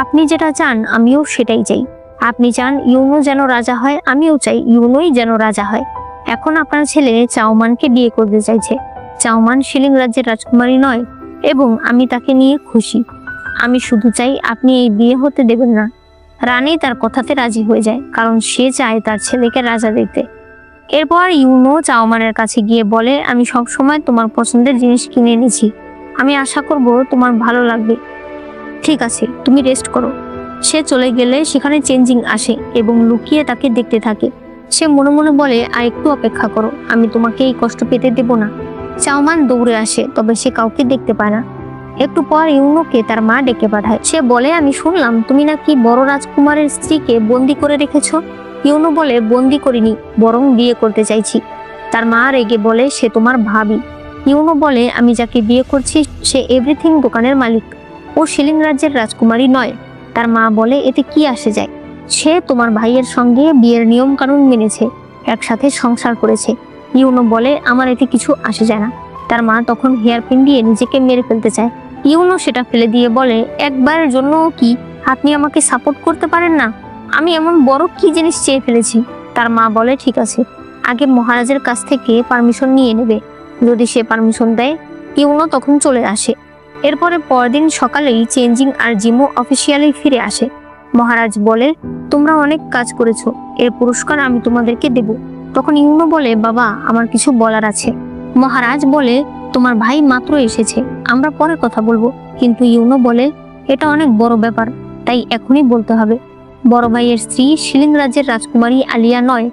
আপনি যেটা চান আমিও সেটাই চাই। আপনি চান ইউনো যেন রাজা হয়, আমিও চাই ইউনোই যেন রাজা হয়। এখন আপনার ছেলে চাওমানকে বিয়ে করতে চাইছে। চাওমান শিলিং রাজ্যের রাজকুমারী নয় এবং আমি তাকে নিয়ে খুশি। আমি শুধু চাই আপনি এই বিয়ে হতে দেবেন না। রানী তার কথাতে রাজি হয়ে যায়, কারণ সে চায় তার ছেলেকে রাজা দেখতে। এরপর ইউনো চাওমানের কাছে গিয়ে বলে, আমি সব সময় তোমার পছন্দের জিনিস কিনে এনেছি, আমি আশা করব তোমার ভালো লাগবে। ঠিক আছে, তুমি রেস্ট করো। সে চলে গেলে সেখানে চেনজিং আসে এবং লুকিয়ে তাকে দেখতে থাকে। সে মনে মনে বলে, আর একটু অপেক্ষা করো, আমি তোমাকে এই কষ্ট পেতে দেব না। চাওমান দৌড়ে আসে, তবে সে কাউকে দেখতে পায় না। একটু পর ইউনোকে তার মা ডেকে পাঠায়। সে বলে, আমি শুনলাম তুমি নাকি বড় রাজকুমারের স্ত্রীকে বন্দি করে রেখেছো। ইউনো বলে, বন্দি করিনি, বরং বিয়ে করতে চাইছি। তার মা রেগে বলে, সে তোমার ভাবি। ইউনো বলে, আমি যাকে বিয়ে করছি সে এভরিথিং দোকানের মালিক, ও শিলিং রাজ্যের রাজকুমারী নয়। তার মা বলে, এতে কি আসে যায়? সে তোমার ভাইয়ের সঙ্গে বিয়ের নিয়ম কানুন মেনেছে, একসাথে সংসার করেছে। ইউনো বলে, আমার এতে কিছু আসে যায় না। তার মা তখন হেয়ারপিন দিয়ে নিজেকে মেরে ফেলতে চায়। ইউনো সেটা ফেলে দিয়ে বলে, একবারের জন্য কি আপনি আমাকে সাপোর্ট করতে পারেন না? আমি এমন বড় কি জিনিস চেয়ে ফেলেছি? তার মা বলে, ঠিক আছে, আগে মহারাজের কাছ থেকে পারমিশন নিয়ে নেবে। যদি সে পারমিশন দেয়। ইউনো তখন চলে আসে। এরপরে পরদিন সকালেই চেনজিং আর জিমো অফিসিয়ালি ফিরে আসে। মহারাজ বলে, তোমরা অনেক কাজ করেছো, এর পুরস্কার আমি তোমাদেরকে দেব। তখন ইউনো বলে, বাবা আমার কিছু বলার আছে। মহারাজ বলে, তোমার ভাই মাত্র এসেছে, আমরা পরে কথা বলবো। কিন্তু ইউনো বলে, এটা অনেক বড় ব্যাপার, তাই এখনই বলতে হবে। বড় ভাইয়ের স্ত্রী শিলিং রাজ্যের রাজকুমারী আলিয়া নয়।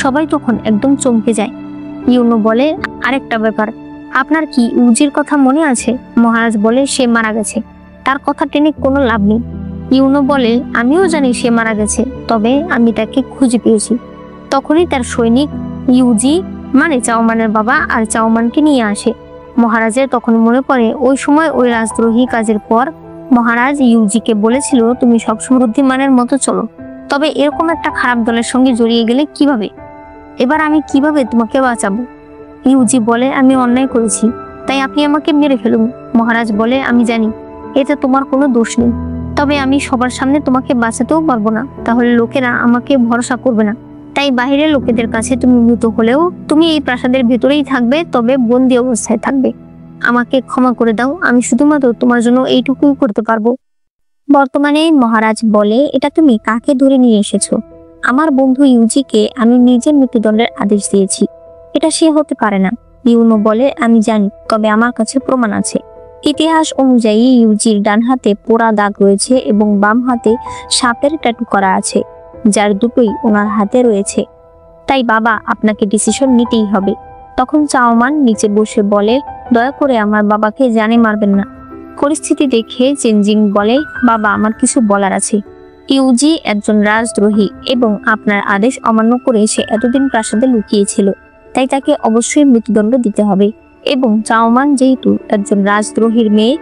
সবাই তখন একদম চমকে যায়। ইউনো বলে, আরেকটা ব্যাপার, আপনার কি ইউজির কথা মনে আছে? মহারাজ বলে, সে মারা গেছে, তার কথা টেনে কোনো লাভ নেই। ইউনো বলে, আমিও জানি সে মারা গেছে, তবে আমি তাকে খুঁজে পেয়েছি। তখনই তার সৈনিক ইউজি মানে চাওমানের বাবা আর চাওমানকে নিয়ে আসে। মহারাজের তখন মনে পড়ে ওই সময় ওই রাজদ্রোহী কাজের পর মহারাজ ইউজিকে বলেছিল, তুমি সবসময় বুদ্ধিমানের মতো চলো, তবে এরকম একটা খারাপ দলের সঙ্গে জড়িয়ে গেলে কিভাবে? এবার আমি কিভাবে তোমাকে বাঁচাবো? ইউজি বলে, আমি অন্যায় করেছি, তাই আপনি আমাকে মেরে ফেলুন। মহারাজ বলে, আমি জানি এতে তোমার কোনো দোষ নেই, তবে আমি সবার সামনে তোমাকে বাঁচাতেও পারবো না, তাহলে লোকেরা আমাকে ভরসা করবে না। তাই বাইরের লোকেদের কাছে তুমি মৃত হলেও তুমি এই প্রাসাদের ভেতরেই থাকবে, তবে বন্দি অবস্থায় থাকবে। আমাকে ক্ষমা করে দাও, আমি শুধুমাত্র তোমার জন্য এইটুকুই করতে পারবো। বর্তমানে মহারাজ বলে, এটা তুমি কাকে ধরে নিয়ে এসেছো? আমার বন্ধু ইউজিকে আমি নিজের মৃত্যুদণ্ডের আদেশ দিয়েছি, এটা সে হতে পারে না। ইউনো বলে, আমি জানি, তবে আমার কাছে প্রমাণ আছে। ইতিহাস অনুযায়ী ইউজির ডান হাতে পোড়া দাগ রয়েছে এবং বাম হাতে সাপের ট্যাটু করা আছে, যার দুটোই ওনার হাতে রয়েছে। তাই বাবা আপনাকে ডিসিশন নিতেই হবে। তখন চাওমান নিচে বসে বলে, দয়া করে আমার বাবাকে জানে মারবেন না। পরিস্থিতি দেখে চেনজিং বলে, বাবা আমার কিছু বলার আছে। ইউজি একজন রাজদ্রোহী এবং আপনার আদেশ অমান্য করে সে এতদিন প্রাসাদে লুকিয়েছিল, তাই তাকে অবশ্যই মৃত্যুদণ্ড দিতে হবে। এবং চাওমান যেহেতু একজন রাজদ্রোহীর মেয়ে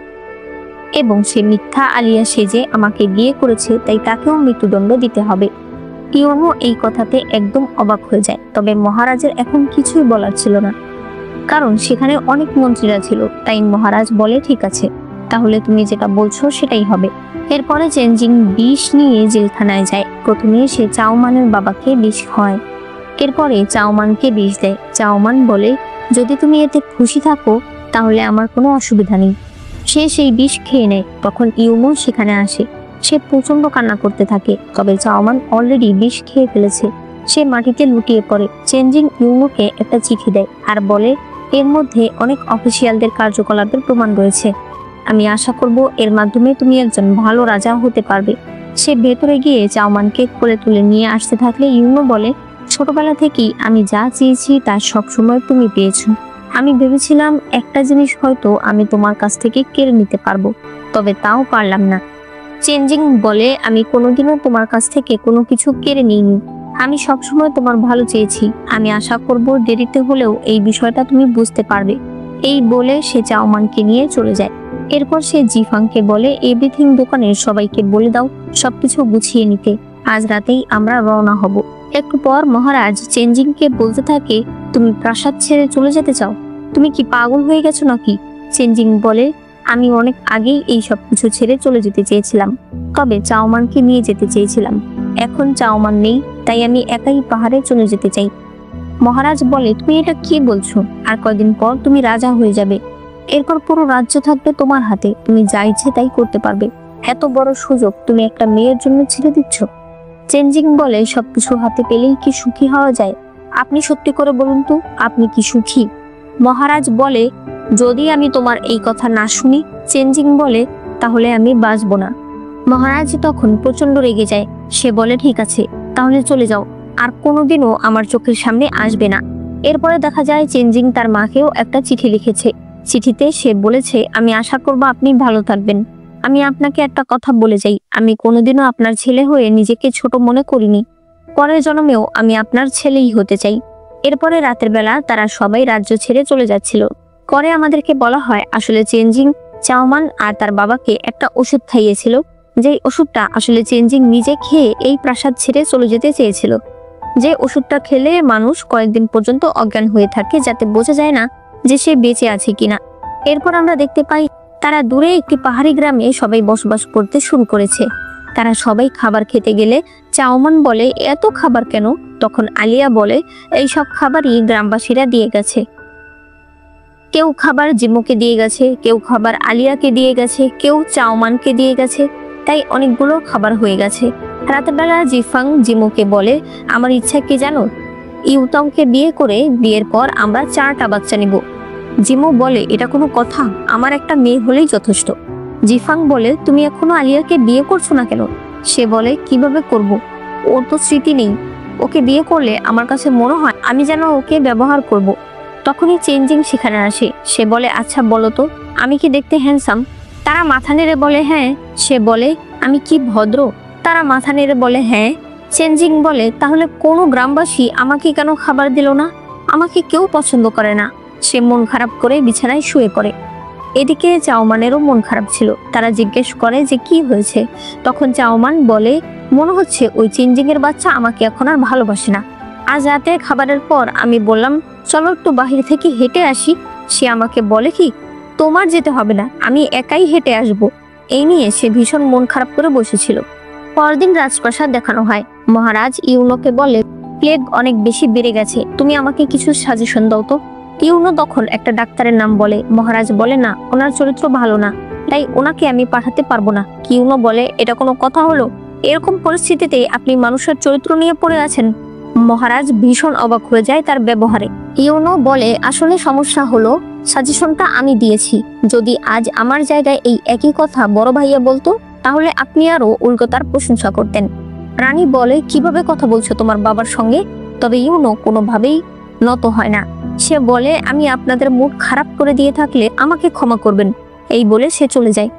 এবং সে মিথ্যা আলিয়া সেজে আমাকে বিয়ে করেছে, তাই তাকেও মৃত্যুদণ্ড দিতে হবে। ইউনো এই কথাতে একদম অবাক হয়ে যায়। তবে মহারাজের এখন কিছুই বলার ছিল না, কারণ সেখানে অনেক মন্ত্রীরা ছিল। তাই মহারাজ বলে, ঠিক আছে, তাহলে তুমি যেটা বলছো সেটাই হবে। এরপরে চেনজিং বিষ নিয়ে জেলখানায় যায়। প্রথমে সে চাওমানের বাবাকে বিষ খাওয়ায়, এরপরে চাওমানকে বিষ দেয়। চাওমান বলে, যদি তুমি এতে খুশি থাকো তাহলে আমার কোনো অসুবিধা নেই। সে সেই বিষ খেয়ে নেয়। তখন ইউনো সেখানে আসে। সে প্রচন্ড কান্না করতে থাকে। তবে চাওমান অলরেডি বিষ খেয়ে ফেলেছে। সে মাটিতে লুটিয়ে পড়ে। চেনজিং ইউনোকে একটা চিঠি দেয় আর বলে, এর মধ্যে অনেক অফিসিয়ালদের কার্যকলাপের প্রমাণ রয়েছে। আমি আশা করব এর মাধ্যমে তুমি একজন ভালো রাজা হতে পারবে। সে ভেতরে গিয়ে চাওমানকে কোলে তুলে নিয়ে আসতে থাকলে ইউনো বলে, ছোটবেলা থেকেই আমি যা চেয়েছি তা সবসময় তুমি পেয়েছো। আমি ভেবেছিলাম একটা জিনিস হয়তো আমি তোমার কাছ থেকে কেড়ে নিতে পারবো, তবে তাও পারলাম না। চেনজিং বলে, আমি কোনোদিনও তোমার কাছ থেকে কোনো কিছু কেড়ে নিইনি। আমি সবসময় তোমার ভালো চেয়েছি। আমি আশা করব দেরিতে হলেও এই বিষয়টা তুমি বুঝতে পারবে। এই বলে সে চাওমানকে নিয়ে চলে যায়। এরপর সে জিফাংকে বলে, এভরিথিং দোকানের সবাইকে বলে দাও সবকিছু গুছিয়ে নিতে। আজ রাতেই আমরা রওনা হব। একটু পর মহারাজ চেনজিংকে বলতে থাকে, তুমি প্রাসাদ ছেড়ে চলে যেতে চাও? তুমি কি পাগল হয়ে গেছো নাকি? চেনজিং বলে, আমি অনেক আগেই এই সব কিছু ছেড়ে চলে যেতে চেয়েছিলাম, তবে চাওমানকে নিয়ে যেতে চেয়েছিলাম। এখন চাওমান নেই, তাই আমি একাই পাহাড়ে চলে যেতে চাই। মহারাজ বলে, তুমি এটা কি বলছো? আর কয়দিন পর তুমি রাজা হয়ে যাবে। এরপর পুরো রাজ্য থাকবে তোমার হাতে। তুমি যা ইচ্ছে তাই করতে পারবে। এত বড় সুযোগ তুমি একটা মেয়ের জন্য ছেড়ে দিচ্ছ? চেনজিং বলে, সবকিছু হাতে পেলেই কি সুখী হওয়া যায়? আপনি সত্যি করে বলুন তো, আপনি কি সুখী? মহারাজ বলে, যদি আমি তোমার এই কথা না শুনি, চেনজিং বলে, তাহলে আমি বাঁচবো না। মহারাজ তখন প্রচন্ড রেগে যায়। সে বলে, ঠিক আছে, তাহলে চলে যাও, আর কোনোদিনও আমার চোখের সামনে আসবে না। এরপরে দেখা যায় চেনজিং তার মাকেও একটা চিঠি লিখেছে। চিঠিতে সে বলেছে, আমি আশা করব আপনি ভালো থাকবেন। আমি আপনাকে একটা কথা বলে যাই, আমি কোনোদিনও আপনার ছেলে হয়ে নিজেকে ছোট মনে করিনি। পরের জন্মেও আমি আপনার ছেলেই হতে চাই। এরপরে রাতের বেলা তারা সবাই রাজ্য ছেড়ে চলে যাচ্ছিল। পরে আমাদেরকে বলা হয়, আসলে চেনজিং চাওমান আর তার বাবাকে একটা ওষুধ খাইয়েছিল, যেই ওষুধটা আসলে চেনজিং নিজে খেয়ে এই প্রাসাদ ছেড়ে চলে যেতে চেয়েছিল। যে ওষুধটা খেলে মানুষ কয়েকদিন পর্যন্ত অজ্ঞান হয়ে থাকে, যাতে বোঝা যায় না যে সে বেঁচে আছে কিনা। এরপর আমরা দেখতে পাই তারা দূরে একটি পাহাড়ি গ্রামে সবাই বসবাস করতে শুরু করেছে। তারা সবাই খাবার খেতে গেলে চাওমান বলে, এত খাবার কেন? তখন আলিয়া বলে, এই সব খাবারই গ্রামবাসীরা দিয়ে গেছে। কেউ খাবার জিমোকে দিয়ে গেছে, কেউ খাবার আলিয়াকে দিয়ে গেছে, কেউ চাওমানকে দিয়ে গেছে, তাই অনেকগুলো খাবার হয়ে গেছে। রাতের বেলা জিফাং জিমোকে বলে, আমার ইচ্ছা কি জানো? ইউতংকে বিয়ে করে বিয়ের পর আমরা 4টা বাচ্চা নিব। জিমো বলে, এটা কোনো কথা? আমার একটা মেয়ে হলেই যথেষ্ট। জিফাং বলে, তুমি এখনো আলিয়াকে বিয়ে করছো না কেন? সে বলে, কিভাবে করব? ওর তো স্মৃতি নেই। ওকে বিয়ে করলে আমার কাছে মনে হয় আমি যেন ওকে ব্যবহার করব। তখনই চেনজিং সেখানে আসে। সে বলে, আচ্ছা বলো তো, আমি কি দেখতে হ্যান্ডসাম? তারা মাথা নেড়ে বলে, হ্যাঁ। সে বলে, আমি কি ভদ্র? তারা মাথা নেড়ে বলে, হ্যাঁ। চেনজিং বলে, তাহলে কোনো গ্রামবাসী আমাকে কেন খাবার দিল না? আমাকে কেউ পছন্দ করে না। সে মন খারাপ করে বিছানায় শুয়ে পড়ে। এদিকে চাওমানেরও মন খারাপ ছিল। তারা জিজ্ঞেস করে যে কি হয়েছে। তখন চাওমান বলে, মনে হচ্ছে ওই চেনজিং এর বাচ্চা আমাকে এখন আর ভালোবাসে না। আজ রাতে খাবারের পর আমি বললাম, চলো একটু বাহির থেকে হেঁটে আসি। সে আমাকে বলে, কি তোমার যেতে হবে না, আমি একাই হেঁটে আসব। এই নিয়ে সে ভীষণ মন খারাপ করে বসেছিল। পরদিন রাজপ্রাসাদ দেখানো হয়। মহারাজ ইউনোকে বলে, প্লেগ অনেক বেশি বেড়ে গেছে, তুমি আমাকে কিছু সাজেশন দাও তো। ইউনো তখন একটা ডাক্তারের নাম বলে। মহারাজ বলে, না, ওনার চরিত্র ভালো না, তাই ওনাকে আমি পাঠাতে পারবো না। ইউনো বলে, এটা কোনো কথা হলো? এরকম পরিস্থিতিতে আপনি মানুষের চরিত্র নিয়ে পড়ে আছেন। মহারাজ ভীষণ অবাক হয়ে যায় তার ব্যবহারে। ইউনো বলে, আসলে সমস্যা হলো সাজেশনটা আমি দিয়েছি। যদি আজ আমার জায়গায় এই একই কথা বড় ভাইয়া বলতো, তাহলে আপনি আরো উল্টো তার প্রশংসা করতেন। রানী বলে, কিভাবে কথা বলছো তোমার বাবার সঙ্গে? তবে ইউনো কোনোভাবেই নত হয় না। সে বলে, আমি আপনাদের মুড খারাপ করে দিয়ে থাকলে আমাকে ক্ষমা করবেন। এই বলে সে চলে যায়।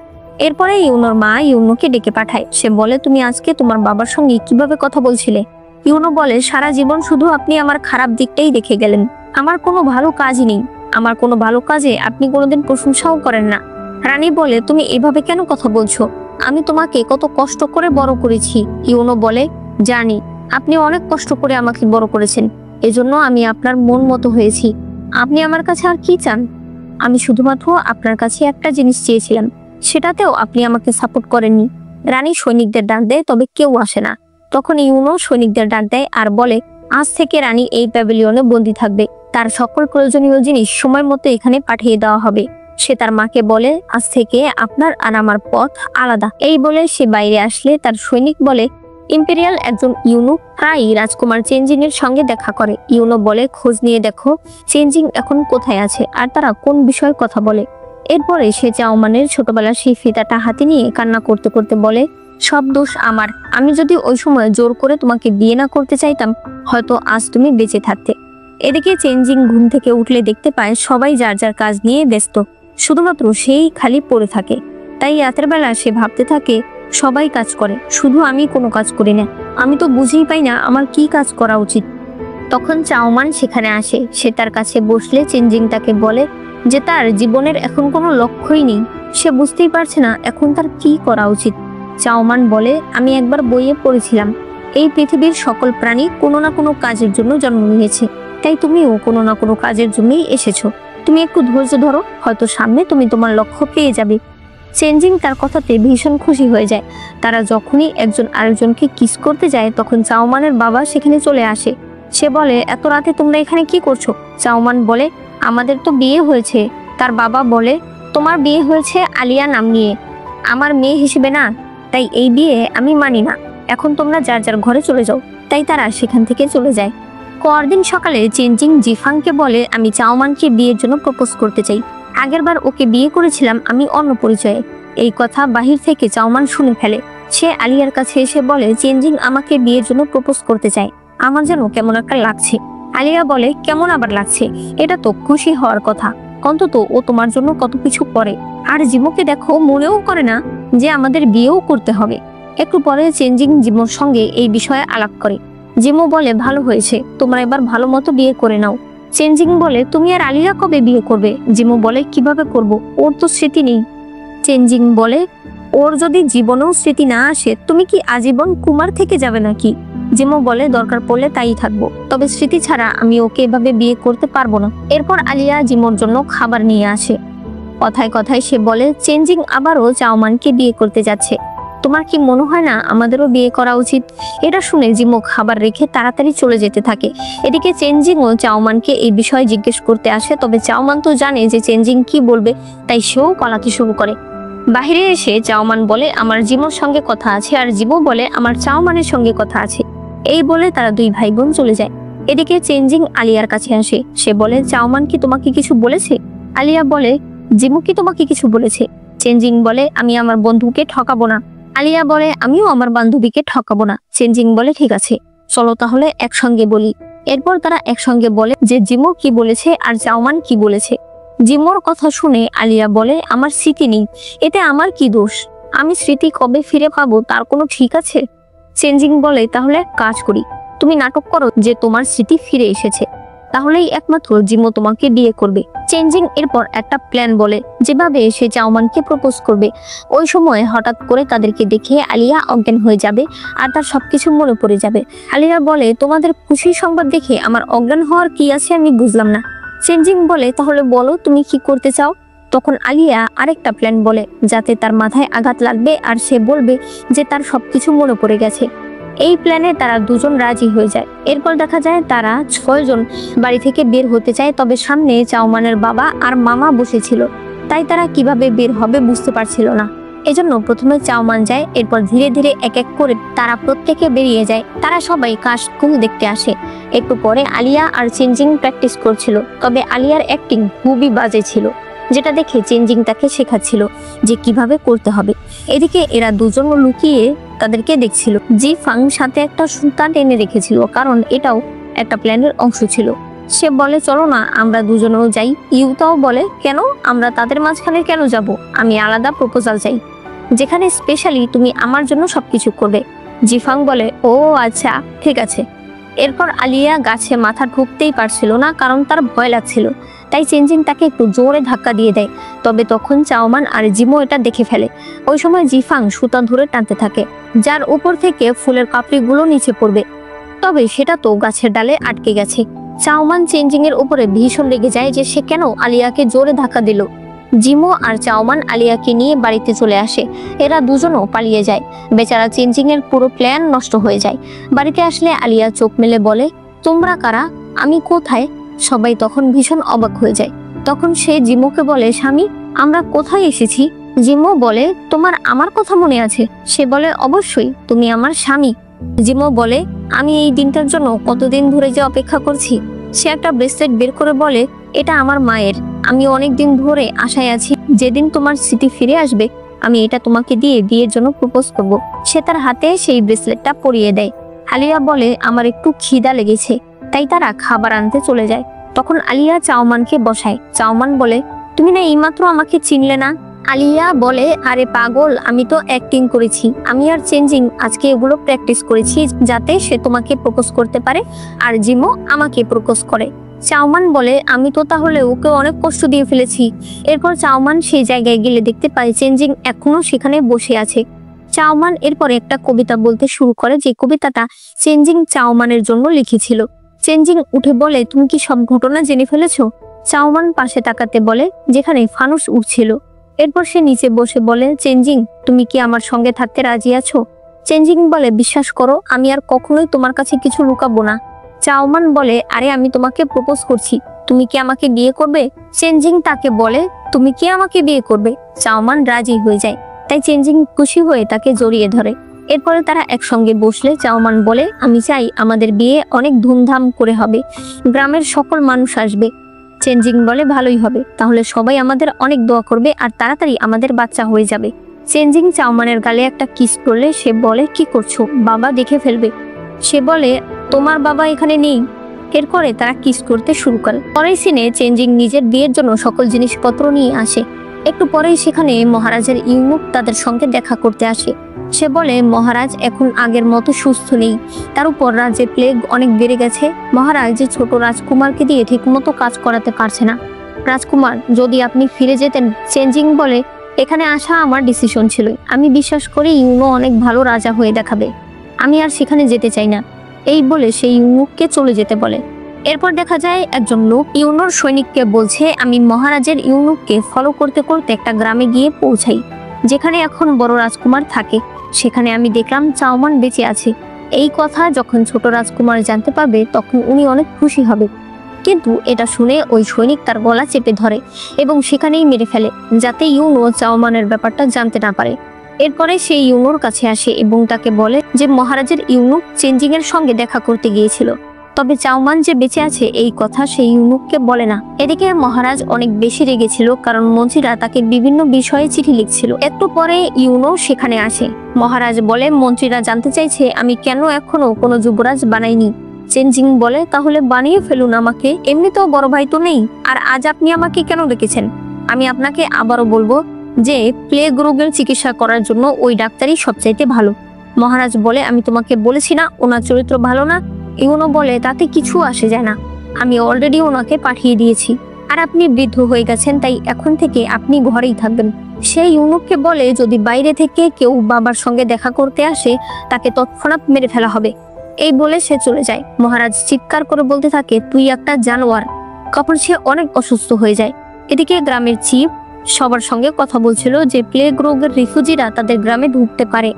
এরপরে ইউনোর মা ইউনোকে ডেকে পাঠায়। সে বলে, তুমি আজকে তোমার বাবার সঙ্গে কিভাবে কথা বলছিলে? ইউনো বলে, সারা জীবন শুধু আপনি আমার খারাপ দিকটাই দেখে গেলেন, আমার কোনো ভালো কাজই নেই। আমার কোনো ভালো কাজে আপনি কোনোদিন প্রশংসাও করেন না। রানী বলে, তুমি এভাবে কেন কথা বলছো? আমি তোমাকে কত কষ্ট করে বড় করেছি। ইউনো বলে, জানি আপনি অনেক কষ্ট করে আমাকে বড় করেছেন, এজন্য আমি আপনার মন মতো হয়েছি। আপনি আমার কাছে আর কি চান? আমি শুধুমাত্র আপনার কাছে একটা জিনিস চেয়েছিলাম, সেটাতেও আপনি আমাকে সাপোর্ট করেননি। রানী সৈনিকদের ডাক দেয়, তবে কেউ আসে না। তখন ইউনো সৈনিকদের ডাক দেয় আর বলে, আজ থেকে রানী এই প্যাভিলিয়নে বন্দী থাকবে। তার সকল প্রয়োজনীয় জিনিস সময় মতো এখানে পাঠিয়ে দেওয়া হবে। সে তার মাকে বলে, আজ থেকে আপনার আর আমার পথ আলাদা। এই বলে সে বাইরে আসলে তার সৈনিক বলে, ইম্পেরিয়াল একজন ইউনো প্রায়ই রাজকুমার চেনজিংয়ের সঙ্গে দেখা করে। ইউনো বলে, খোঁজ নিয়ে দেখো চেনজিং এখন কোথায় আছে আর তারা কোন বিষয়ে কথা বলে। এরপরে সে চাওমানের ছোটবেলার সেই ফিতাটা হাতে নিয়ে কান্না করতে করতে বলে, সব দোষ আমার। আমি যদি ওই সময় জোর করে তোমাকে বিয়ে না করতে চাইতাম, হয়তো আজ তুমি বেঁচে থাকতে। এদিকে চেনজিং ঘুম থেকে উঠলে দেখতে পায় সবাই যার যার কাজ নিয়ে ব্যস্ত, শুধুমাত্র সেই খালি পড়ে থাকে। তাই রাতের বেলা সে ভাবতে থাকে, সবাই কাজ করে, শুধু আমি কোনো কাজ করি না। আমি তো বুঝেই পাই না আমার কি কাজ করা উচিত। তখন চাওমান সেখানে আসে। সে তার কাছে বসলে চেনজিং তাকে বলে যে তার জীবনের এখন কোনো লক্ষ্যই নেই। সে বুঝতেই পারছে না এখন তার কি করা উচিত। চাওমান বলে, আমি একবার বইয়ে পড়েছিলাম, এই পৃথিবীর সকল প্রাণী কোনো না কোনো কাজের জন্য জন্ম নিয়েছে, তাই তুমিও কোনো না কোনো কাজের জন্যই এসেছো। তুমি একটু ধৈর্য ধরো, হয়তো সামনে তুমি তোমার লক্ষ্য পেয়ে যাবে। চেনজিং তার কথাতে ভীষণ খুশি হয়ে যায়। তারা যখনই একজন আরেকজনকে কিস করতে যায়, তখন চাওমানের বাবা সেখানে চলে আসে। সে বলে, এত রাতে তোমরা এখানে কি করছো? চাওমান বলে, আমাদের তো বিয়ে হয়েছে। তার বাবা বলে, তোমার বিয়ে হয়েছে আলিয়া নাম নিয়ে, আমার মেয়ে হিসেবে না, তাই এই বিয়ে আমি মানি না। এখন তোমরা যার যার ঘরে চলে যাও। তাই তারা সেখান থেকে চলে যায়। পরদিন সকালে চেনজিং জিফাংকে বলে, আমি চাওমানকে বিয়ের জন্য প্রপোজ করতে চাই। আগেরবার ওকে বিয়ে করেছিলাম আমি অন্য পরিচয়ে। এই কথা বাহির থেকে চাওমান শুনে ফেলে। সে আলিয়ার কাছে এসে বলে, চেনজিং আমাকে বিয়ের জন্য প্রপোজ করতে চায়, আমার যেন কেমন একটা লাগছে। আলিয়া বলে, কেমন আবার লাগছে? এটা তো খুশি হওয়ার কথা, অন্তত ও তোমার জন্য কত কিছু করে। আর জিমোকে দেখো, মনেও করে না যে আমাদের বিয়েও করতে হবে। একটু পরে চেনজিং জিমোর সঙ্গে এই বিষয়ে আলাপ করে। জিমো বলে, ভালো হয়েছে, তোমরা এবার ভালো মতো বিয়ে করে নাও। চেনজিং বলে, তুমি আর আলিয়া কবে বিয়ে করবে? জিমো বলে, কিভাবে করব, ওর তো স্মৃতি নেই। চেনজিং বলে, ওর যদি জীবনেও স্মৃতি না আসে, তুমি কি আজীবন কুমার থেকে যাবে নাকি? জিমো বলে, দরকার পড়লে তাই থাকবো, তবে স্মৃতি ছাড়া আমি ওকে এভাবে বিয়ে করতে পারবো না। এরপর আলিয়া জিমোর জন্য খাবার নিয়ে আসে। কথায় কথায় সে বলে, চেনজিং আবারও চাওমানকে বিয়ে করতে যাচ্ছে, তোমার কি মনে হয় না আমাদেরও বিয়ে করা উচিত? এটা শুনে জিমো খাবার রেখে তাড়াতাড়ি চলে যেতে থাকে। এদিকে চেনজিংও চাওমানকে এই বিষয়ে জিজ্ঞেস করতে আসে, তবে চাওমান তো জানে যে চেনজিং কি বলবে, তাই সেও পালাতে শুরু করে। বাহিরে এসে চাওমান বলে, আমার জিমোর সঙ্গে কথা আছে, আর জিমো বলে, আমার চাওমানের সঙ্গে কথা আছে। এই বলে তারা দুই ভাই বোন চলে যায়। এদিকে চেনজিং আলিয়ার কাছে আসে। সে বলে, চাওমান কি তোমাকে কিছু বলেছে? আলিয়া বলে, জিমো কি তোমাকে কিছু বলেছে? চেনজিং বলে, আমি আমার বন্ধুকে ঠকাবো না। আলিয়া বলে, আমিও আমার বান্ধবীকে ঠকাবো না। চেনজিং বলে, ঠিক আছে, চলো তাহলে একসঙ্গে বলি। এরপর তারা একসঙ্গে বলে যে জিমো কি বলেছে আর চাওমান কি বলেছে। জিমোর কথা শুনে আলিয়া বলে, আমার স্মৃতি নেই, এতে আমার কি দোষ? আমি স্মৃতি কবে ফিরে পাবো তার কোনো ঠিক আছে? চেনজিং বলে, তাহলে এক কাজ করি, তুমি নাটক করো যে তোমার স্মৃতি ফিরে এসেছে, তাহলেই একমাত্র জিমো তোমাকে বিয়ে করবে। চেনজিং এরপর একটা প্ল্যান বলে, যেভাবে সে চাওমানকে প্রপোজ করবে। ওই সময় হঠাৎ করে তাদেরকে দেখে আলিয়া অজ্ঞান হয়ে যাবে আর তার সবকিছু মনে পড়ে যাবে। আলিয়া বলে, তোমাদের খুশির সংবাদ দেখে আমার অজ্ঞান হওয়ার কি আছে আমি বুঝলাম না। চেনজিং বলে, তাহলে বলো তুমি কি করতে চাও? তখন আলিয়া আরেকটা প্ল্যান বলে, যাতে তার মাথায় আঘাত লাগবে আর সে বলবে যে তার সবকিছু মনে পড়ে গেছে। এই প্ল্যানে তারা দুজন রাজি হয়ে যায়। এরপর দেখা যায় তারা 6 জন বাড়ি থেকে বের হতে চায়, তবে সামনে চাওমানের বাবা আর মামা বসেছিল, তাই তারা কিভাবে বের হবে বুঝতে পারছিল না। এজন্য প্রথমে চাওমান যায়, এরপর ধীরে ধীরে এক এক করে তারা প্রত্যেকে বেরিয়ে যায়। তারা সবাই কাশকুল দেখতে আসে। একটু পরে আলিয়া আর চেনজিং প্র্যাকটিস করছিল, তবে আলিয়ার অ্যাক্টিং খুবই বাজে ছিল, যেটা দেখে চেনজিং তাকে শেখাচ্ছিল যে কিভাবে করতে হবে। এদিকে এরা দুজন লুকিয়ে তাদেরকে দেখছিল। জিফাং সাথে একটা সুতা টেনে রেখেছিল, কারণ এটাও একটা প্ল্যানের অংশ ছিল। সে বলে, চলো না আমরা দুজনেও যাই। ইউতাও বলে, কেন, আমরা তাদের মাঝখানে কেন যাব? আমি আলাদা প্রপোজাল চাই, যেখানে স্পেশালি তুমি আমার জন্য সবকিছু করবে। জিফাং বলে, ও আচ্ছা ঠিক আছে। এরপর আলিয়া গাছে মাথা ঢুকতেই পারছিল না, কারণ তার ভয় লাগছিল। তাই চেনজিং তাকে একটু জোরে ধাক্কা দিয়ে দেয়। তবে তখন চাওমান আর জিমো এটা দেখে ফেলে। ওই সময় জিফাং সুতা ধরে টানতে থাকে, যার উপর থেকে ফুলের কাপড়িগুলো নিচে পড়বে। তবে সেটা তো গাছের ডালে আটকে গেছে। চাওমান চেনজিং এর উপরে ভীষণ রেগে যায় যে সে কেন আলিয়াকে জোরে ধাক্কা দিল। জিমো আর চাওমান আলিয়াকে নিয়ে বাড়িতে চলে আসে। এরা দুজনও পালিয়ে যায়। বেচারা চেনজিং এর পুরো প্ল্যান নষ্ট হয়ে যায়। বাড়িতে আসলে আলিয়া চোখ মেলে বলে, তোমরা কারা, আমি কোথায়? সবাই তখন ভীষণ অবাক হয়ে যায়। তখন সে জিমোকে বলে, স্বামী, আমরা কোথায় এসেছি? জিমো বলে, তোমার আমার কথা মনে আছে? সে বলে, অবশ্যই, তুমি আমার স্বামী। জিমো বলে, আমি এই দিনটার জন্য কতদিন ধরে যে অপেক্ষা করছি। সে একটা ব্রেসলেট বের করে বলে, এটা আমার মায়ের। আমি অনেকদিন ধরে আশায় আছি যেদিন তোমার স্মৃতি ফিরে আসবে আমি এটা তোমাকে দিয়ে বিয়ের জন্য প্রপোজ করব। সে তার হাতে সেই ব্রেসলেটটা পরিয়ে দেয়। আলিয়া বলে, আমার একটু খিদা লেগেছে। তাই তারা খাবার আনতে চলে যায়। তখন আলিয়া চাওমানকে বসায়। চাওমান বলে, তুমি না এইমাত্র আমাকে চিনলে না? আলিয়া বলে, আরে পাগল, আমি তো অ্যাক্টিং করেছি। আমি আর চেনজিং আজকে এগুলো প্র্যাকটিস করেছি যাতে সে তোমাকে প্রপোজ করতে পারে আর জিমো আমাকে প্রপোজ করে। চাওমান বলে, আমি তো তাহলে ওকে অনেক কষ্ট দিয়ে ফেলেছি। এরপর চাওমান সেই জায়গায় গেলে দেখতে পায় চেনজিং এখনো সেখানে বসে আছে। চাওমান এরপর একটা কবিতা বলতে শুরু করে, যে কবিতাটা চেনজিং চাওমানের জন্য লিখেছিল। চেনজিং উঠে বলে, তুমি কি সব ঘটনা জেনে ফেলেছো? চাওমান পাশে তাকাতে বলে, যেখানে ফানুস উঠছিল। এরপর সে নিচে বসে বলে, চেনজিং, তুমি কি আমার সঙ্গে থাকতে রাজি আছো? চেনজিং বলে, বিশ্বাস করো, আমি আর কখনোই তোমার কাছে কিছু লুকাবো না। চাওমান বলে, আরে আমি তোমাকে প্রপোজ করছি, তুমি কি আমাকে বিয়ে করবে? চেনজিং তাকে বলে, তুমি কি আমাকে বিয়ে করবে? চাওমান রাজি হয়ে যায়। তাই চেনজিং খুশি হয়ে তাকে জড়িয়ে ধরে। এরপরে তারা একসঙ্গে বসলে চাওমান বলে, আমি চাই আমাদের বিয়ে অনেক ধুমধাম করে হবে, গ্রামের সকল মানুষ আসবে। চেনজিং বলে, ভালোই হবে, তাহলে সবাই আমাদের অনেক দোয়া করবে আর তাড়াতাড়ি আমাদের বাচ্চা হয়ে যাবে। চেনজিং চাওমানের গালে একটা কিস করলে সে বলে, কি করছো, বাবা দেখে ফেলবে। সে বলে, তোমার বাবা এখানে নেই। এরপরে তারা কিস করতে শুরু করে। পরের সিনে চেনজিং নিজের বিয়ের জন্য সকল জিনিসপত্র নিয়ে আসে। একটু পরেই সেখানে মহারাজের ইউনুক তাদের সঙ্গে দেখা করতে আসে। সে বলে, মহারাজ এখন আগের মতো সুস্থ নেই, তার উপর রাজ্যে প্লেগ অনেক বেড়ে গেছে। মহারাজ যে ছোট রাজকুমারকে দিয়ে ঠিকমতো কাজ করাতে পারছে না। রাজকুমার, যদি আপনি ফিরে যেতেন। চেনজিং বলে, এখানে আসা আমার ডিসিশন ছিল। আমি বিশ্বাস করি ইউনো অনেক ভালো রাজা হয়ে দেখাবে। আমি আর সেখানে যেতে চাই না। এই বলে সেই ইউনুককে চলে যেতে বলে। এরপর দেখা যায় একজন লোক ইউনোর সৈনিককে বলছে, আমি মহারাজের ইউনুককে ফলো করতে করতে একটা গ্রামে গিয়ে পৌঁছাই যেখানে এখন বড় রাজকুমার থাকে। সেখানে আমি দেখলাম চাওমান বেঁচে আছে। এই কথা যখন ছোট রাজকুমার জানতে পারবে তখন উনি অনেক খুশি হবে। কিন্তু এটা শুনে ওই সৈনিক তার গলা চেপে ধরে এবং সেখানেই মেরে ফেলে, যাতে ইউনো চাওমানের ব্যাপারটা জানতে না পারে। এরপরে সেই ইউনোর কাছে আসে এবং তাকে বলে যে মহারাজের ইউনুক চেনজিং এর সঙ্গে দেখা করতে গিয়েছিল, তবে চাওমান যে বেঁচে আছে এই কথা সেই ইউনুককে বলে না। এদিকে মহারাজ অনেক বেশি রেগেছিল, কারণ মন্ত্রীরা তাকে বিভিন্ন বিষয়ে চিঠি লিখছিল। একটু পরে ইউনো সেখানে আসে। মহারাজ বলে, মন্ত্রীরা জানতে চাইছে আমি কেন এখনো কোনো যুবরাজ বানাইনি। চেনজিং বলে, তাহলে বানিয়ে ফেলুন আমাকে, এমনিতেও বড় ভাই তো নেই, আর আজ আপনি আমাকে কেন ডেকেছেন? আমি আপনাকে আবারও বলবো যে প্লেগ রোগের চিকিৎসা করার জন্য ওই ডাক্তারই সবচাইতে ভালো। মহারাজ বলে, আমি তোমাকে বলেছি না ওনার চরিত্র ভালো না? ইউনো বলে, তাতে কিছু আসে যায় না, আমি অলরেডি ওনাকে পাঠিয়ে দিয়েছি, আর আপনি বৃদ্ধ হয়ে গেছেন, তাই এখন থেকে আপনি ঘরেই থাকবেন। সেই ইউনুককে বলে, যদি বাইরে থেকে কেউ বাবার সঙ্গে দেখা করতে আসে তাকে তৎক্ষণাৎ মেরে ফেলা হবে। এই বলে সে চলে যায়। মহারাজ চিৎকার করে বলতে থাকে, তুই একটা জানোয়ার। কাপড় সে অনেক অসুস্থ হয়ে যায়। এদিকে গ্রামের চিফ সবার সঙ্গে কথা বলছিল যে প্লেগ রোগের রিফিউজিরা তাদের গ্রামে ঢুকতে পারে।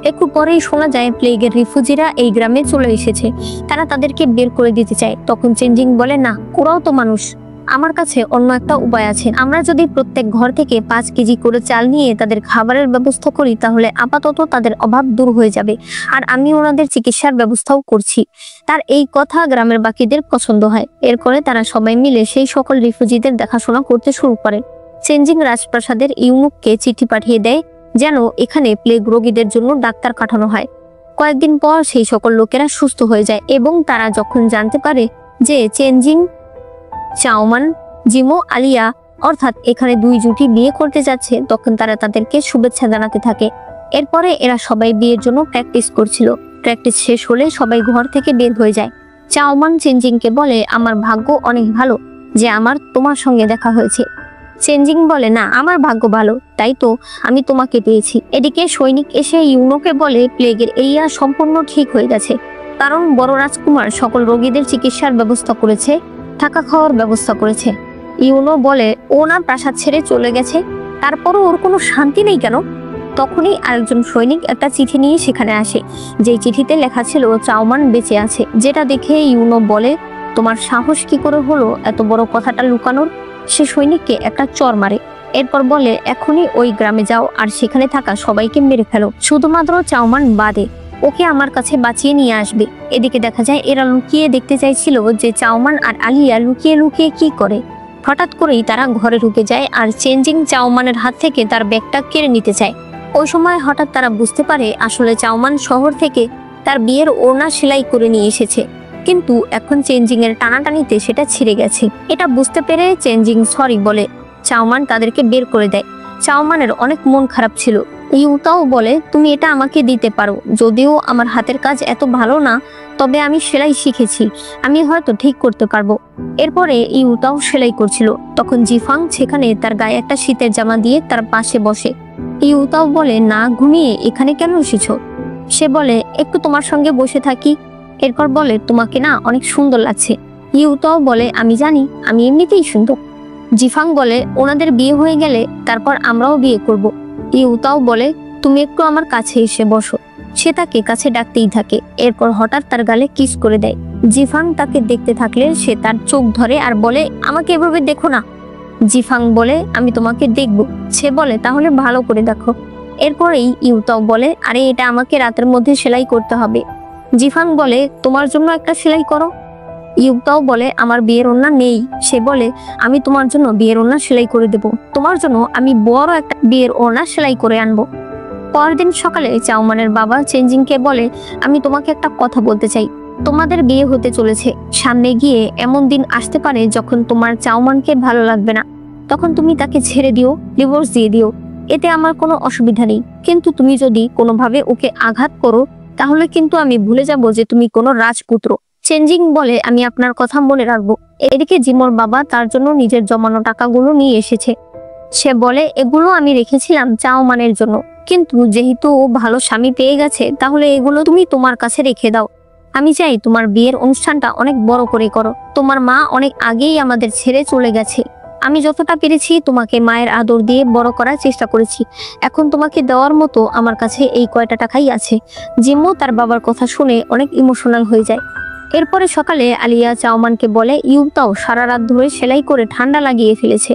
একটু পরেই শোনা যায় প্লেগের রিফিউজিরা এই গ্রামে চলে এসেছে, তারা তাদেরকে বের করে দিতে চায়। তখন চেনজিং বলে, না, ওরাও তো মানুষ, আমার কাছে অন্য একটা উপায় আছে। আমরা যদি প্রত্যেক ঘর থেকে 5 কেজি করে চাল নিয়ে তাদের খাবারের ব্যবস্থা করি তাহলে আপাতত তাদের অভাব দূর হয়ে যাবে, আর আমি ওনাদের চিকিৎসার ব্যবস্থাও করছি। তার এই কথা গ্রামের বাকিদের পছন্দ হয়। এরপরে তারা সবাই মিলে সেই সকল রিফিউজিদের দেখাশোনা করতে শুরু করে। চেনজিং রাজপ্রাসাদের ইউনুককে চিঠি পাঠিয়ে দেয় যেন এখানে প্লেগ রোগীদের জন্য ডাক্তার পাঠানো হয়। কয়েকদিন পর সেই সকল লোকেরা সুস্থ হয়ে যায় এবং তারা যখন জানতে পারে যে চেনজিং, চাওমান, জিমো, আলিয়া অর্থাৎ এখানে 2 জুটি বিয়ে করতে যাচ্ছে, তখন তারা তাদেরকে শুভেচ্ছা জানাতে থাকে। এরপরে এরা সবাই বিয়ের জন্য প্র্যাকটিস করছিল। প্র্যাকটিস শেষ হলে সবাই ঘর থেকে বের হয়ে যায়। চাওমান চেনজিংকে বলে, আমার ভাগ্য অনেক ভালো যে আমার তোমার সঙ্গে দেখা হয়েছে। চেঞ্জিং বলে, না, আমার ভাগ্য ভালো, তাই তো আমি তোমাকে পেয়েছি। এদিকে সৈনিক এসে ইউনোকে বলে প্লেগের এরিয়া সম্পূর্ণ ঠিক হয়ে গেছে, কারণ বড় রাজকুমার সকল রোগীদের চিকিৎসার ব্যবস্থা করেছে, থাকা খাওয়ার ব্যবস্থা করেছে। ইউনো বলে ও না প্রাসাদ ছেড়ে চলে গেছে, তারপরও ওর কোনো শান্তি নেই কেন? তখনই আরেকজন সৈনিক একটা চিঠি নিয়ে সেখানে আসে, যেই চিঠিতে লেখা ছিল চাওমান বেঁচে আছে। যেটা দেখে ইউনো বলে, তোমার সাহস কি করে হলো এত বড় কথাটা লুকানোর? সে সৈনিককে একটা চর মারে, এরপর বলে এখনই ওই গ্রামে যাও আর সেখানে থাকা সবাইকে মেরে ফেলো, শুধুমাত্র চাওমান বাদে। ওকে আমার কাছে বাঁচিয়ে নিয়ে আসবে। এদিকে দেখা যায় এরা লুকিয়ে দেখতে চাইছিল যে চাওমান আর আলিয়া লুকিয়ে লুকিয়ে কি করে। হঠাৎ করেই তারা ঘরে ঢুকে যায় আর চেঞ্জিং চাওমানের হাত থেকে তার ব্যাগটা কেড়ে নিতে চায়। ওই সময় হঠাৎ তারা বুঝতে পারে আসলে চাওমান শহর থেকে তার বিয়ের ওড়না সেলাই করে নিয়ে এসেছে, কিন্তু এখন চেঞ্জিং এর টানাটানিতে সেটা ছিঁড়ে গেছে। এটা বুঝতে পেরে চেঞ্জিং সরি বলে চাওমান তাদেরকে বের করে দেয়। চাওমানের অনেক মন খারাপ ছিল। ইউতাও বলে তুমি এটা আমাকে দিতে পারো, যদিও আমার হাতের কাজ এত ভালো না, তবে আমি সেলাই শিখেছি, আমি হয়তো ঠিক করতে পারবো। এরপরে ইউতাও সেলাই করছিল, তখন জিফাং সেখানে তার গায়ে একটা শীতের জামা দিয়ে তার পাশে বসে। ইউতাও বলে না ঘুমিয়ে এখানে কেন এসেছো? সে বলে একটু তোমার সঙ্গে বসে থাকি। এরপর বলে তোমাকে না অনেক সুন্দর লাগছে। ইউতাও বলে আমি জানি, আমি এমনিতেই সুন্দর। জিফাং বলে ওনাদের বিয়ে হয়ে গেলে তারপর আমরাও বিয়ে করব। ইউতাও বলে তুমি একটু আমার কাছে এসে বসো। সে তাকে কাছে ডাকতেই থাকে, এরপর হঠাৎ তার গালে কিস করে দেয়। জিফাং তাকে দেখতে থাকলে সে তার চোখ ধরে আর বলে আমাকে এভাবে দেখো না। জিফাং বলে আমি তোমাকে দেখব। সে বলে তাহলে ভালো করে দেখো। এরপরেই ইউতাও বলে আরে এটা আমাকে রাতের মধ্যে সেলাই করতে হবে। জিফাং বলে তোমার জন্য একটা সেলাই করো। ইউতাও বলে আমার বিয়ের ওড়না নেই। সে বলে আমি তোমার জন্য বিয়ের ওড়না সেলাই করে দেব, তোমার জন্য আমি বড় একটা বিয়ের ওড়না সেলাই করে আনবো। পরদিন সকালে চাওমানের বাবা চেঞ্জিংকে বলে আমি তোমাকে একটা কথা বলতে চাই, তোমাদের বিয়ে হতে চলেছে, সামনে গিয়ে এমন দিন আসতে পারে যখন তোমার চাওমানকে ভালো লাগবে না, তখন তুমি তাকে ছেড়ে দিও, ডিভোর্স দিয়ে দিও, এতে আমার কোনো অসুবিধা নেই, কিন্তু তুমি যদি কোনোভাবে ওকে আঘাত করো তাহলে কিন্তু আমি ভুলে যাব যে তুমি কোনো রাজপুত্র। চেঞ্জিং বলে আমি আপনার কথা মনে রাখবো। এদিকে জিমোর বাবা তার জন্য নিজের জমানো টাকাগুলো নিয়ে এসেছে। সে বলে এগুলো আমি রেখেছিলাম চাওমানের জন্য, কিন্তু যেহেতু ও ভালো স্বামী পেয়ে গেছে তাহলে এগুলো তুমি তোমার কাছে রেখে দাও। আমি চাই তোমার বিয়ের অনুষ্ঠানটা অনেক বড় করে করো, তোমার মা অনেক আগেই আমাদের ছেড়ে চলে গেছে, আমি যতটা পেরেছি তোমাকে মায়ের আদর দিয়ে বড় করার চেষ্টা করেছি, এখন তোমাকে দেওয়ার মতো আমার কাছে এই কয়টা টাকাই আছে। জিম্মু তার বাবার কথা শুনে অনেক ইমোশনাল হয়ে যায়। এরপরে সকালে আলিয়া চাওমানকে বলে ইউতাও সারা রাত ধরে সেলাই করে ঠান্ডা লাগিয়ে ফেলেছে।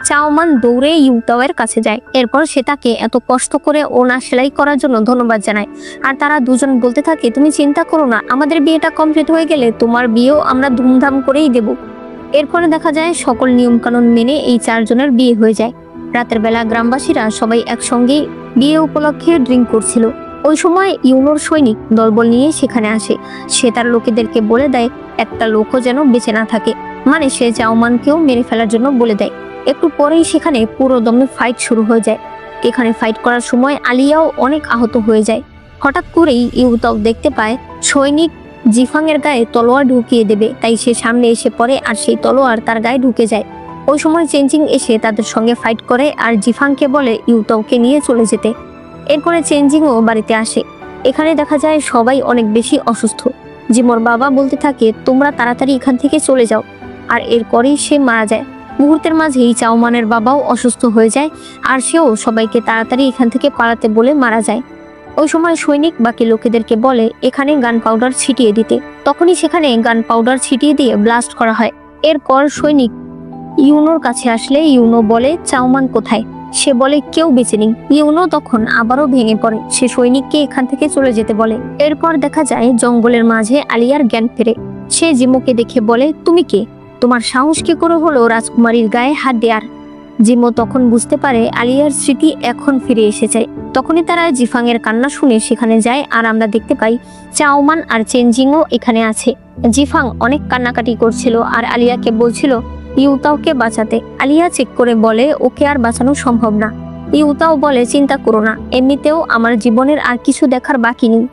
চাওমান দৌড়ে ইউতাওয়ের কাছে যায়, এরপর সে তাকে এত কষ্ট করে ওনা সেলাই করার জন্য ধন্যবাদ জানায়। আর তারা দুজন বলতে থাকে তুমি চিন্তা করো না, আমাদের বিয়েটা কমপ্লিট হয়ে গেলে তোমার বিয়েও আমরা ধুমধাম করেই দেব। এরপরে দেখা যায় সকল নিয়মকানুন মেনে এই চারজনের বিয়ে হয়ে যায়। রাতের বেলা গ্রামবাসীরা সবাই একসঙ্গে বিয়ে উপলক্ষে ড্রিঙ্ক করছিল। ওই সময় ইউনোর সৈনিক দলবল নিয়ে সেখানে আসে। সে তার লোকেদেরকে বলে দেয় একটা লোকও যেন বেঁচে না থাকে, মানে সে চাওমানকেও মেরে ফেলার জন্য বলে দেয়। একটু পরেই সেখানে পুরো দমে ফাইট শুরু হয়ে যায়। এখানে ফাইট করার সময় আলিয়াও অনেক আহত হয়ে যায়। হঠাৎ করেই ইউতাও দেখতে পায় সৈনিক জিফাং এর গায়ে তলোয়ার ঢুকিয়ে দেবে, তাই সে সামনে এসে পড়ে আর সেই তলোয়ার তার গায়ে ঢুকে যায়। ওই সময় চেঞ্জিং এসে তাদের সঙ্গে ফাইট করে আর জিফাংকে বলে ইউতাওকে নিয়ে চলে যেতে। এরপরে চেঞ্জিংও বাড়িতে আসে। এখানে দেখা যায় সবাই অনেক বেশি অসুস্থ। জিমোর বাবা বলতে থাকে তোমরা তাড়াতাড়ি এখান থেকে চলে যাও, আর এরপরেই সে মারা যায়। মুহূর্তের মাঝেই চাওমানের বাবাও অসুস্থ হয়ে যায় আর সেও সবাইকে তাড়াতাড়ি এখান থেকে পালাতে বলে মারা যায়। ওই সময় সৈনিক বাকি লোকেদেরকে বলে এখানে গান পাউডার ছিটিয়ে দিতে। তখনই সেখানে গান পাউডার ছিটিয়ে দিয়ে ব্লাস্ট করা হয়। এরপর সৈনিক ইউনোর কাছে আসলে ইউনো বলে চাওমান কোথায়? সে বলে কেউ বেঁচে নেই। ইউনো তখন আবারও ভেঙে পড়ে, সে সৈনিককে এখান থেকে চলে যেতে বলে। এরপর দেখা যায় জঙ্গলের মাঝে আলিয়ার জ্ঞান ফেরে। সে জিমোকে দেখে বলে তুমি কে? তোমার সাহস কি করে হলো রাজকুমারীর গায়ে হাত দেয়ার? জিমো তখন বুঝতে পারে আলিয়ার স্মৃতি এখন ফিরে এসেছে। তখনই তারা জিফাং এর কান্না শুনে সেখানে যায় আর আমরা দেখতে পাই চাওমান আর চেনজিংও এখানে আছে। জিফাং অনেক কান্নাকাটি করছিল আর আলিয়াকে বলছিল ইউতাওকে বাঁচাতে। আলিয়া চেক করে বলে ওকে আর বাঁচানো সম্ভব না। ইউতাও বলে চিন্তা করো না, এমনিতেও আমার জীবনের আর কিছু দেখার বাকি নেই।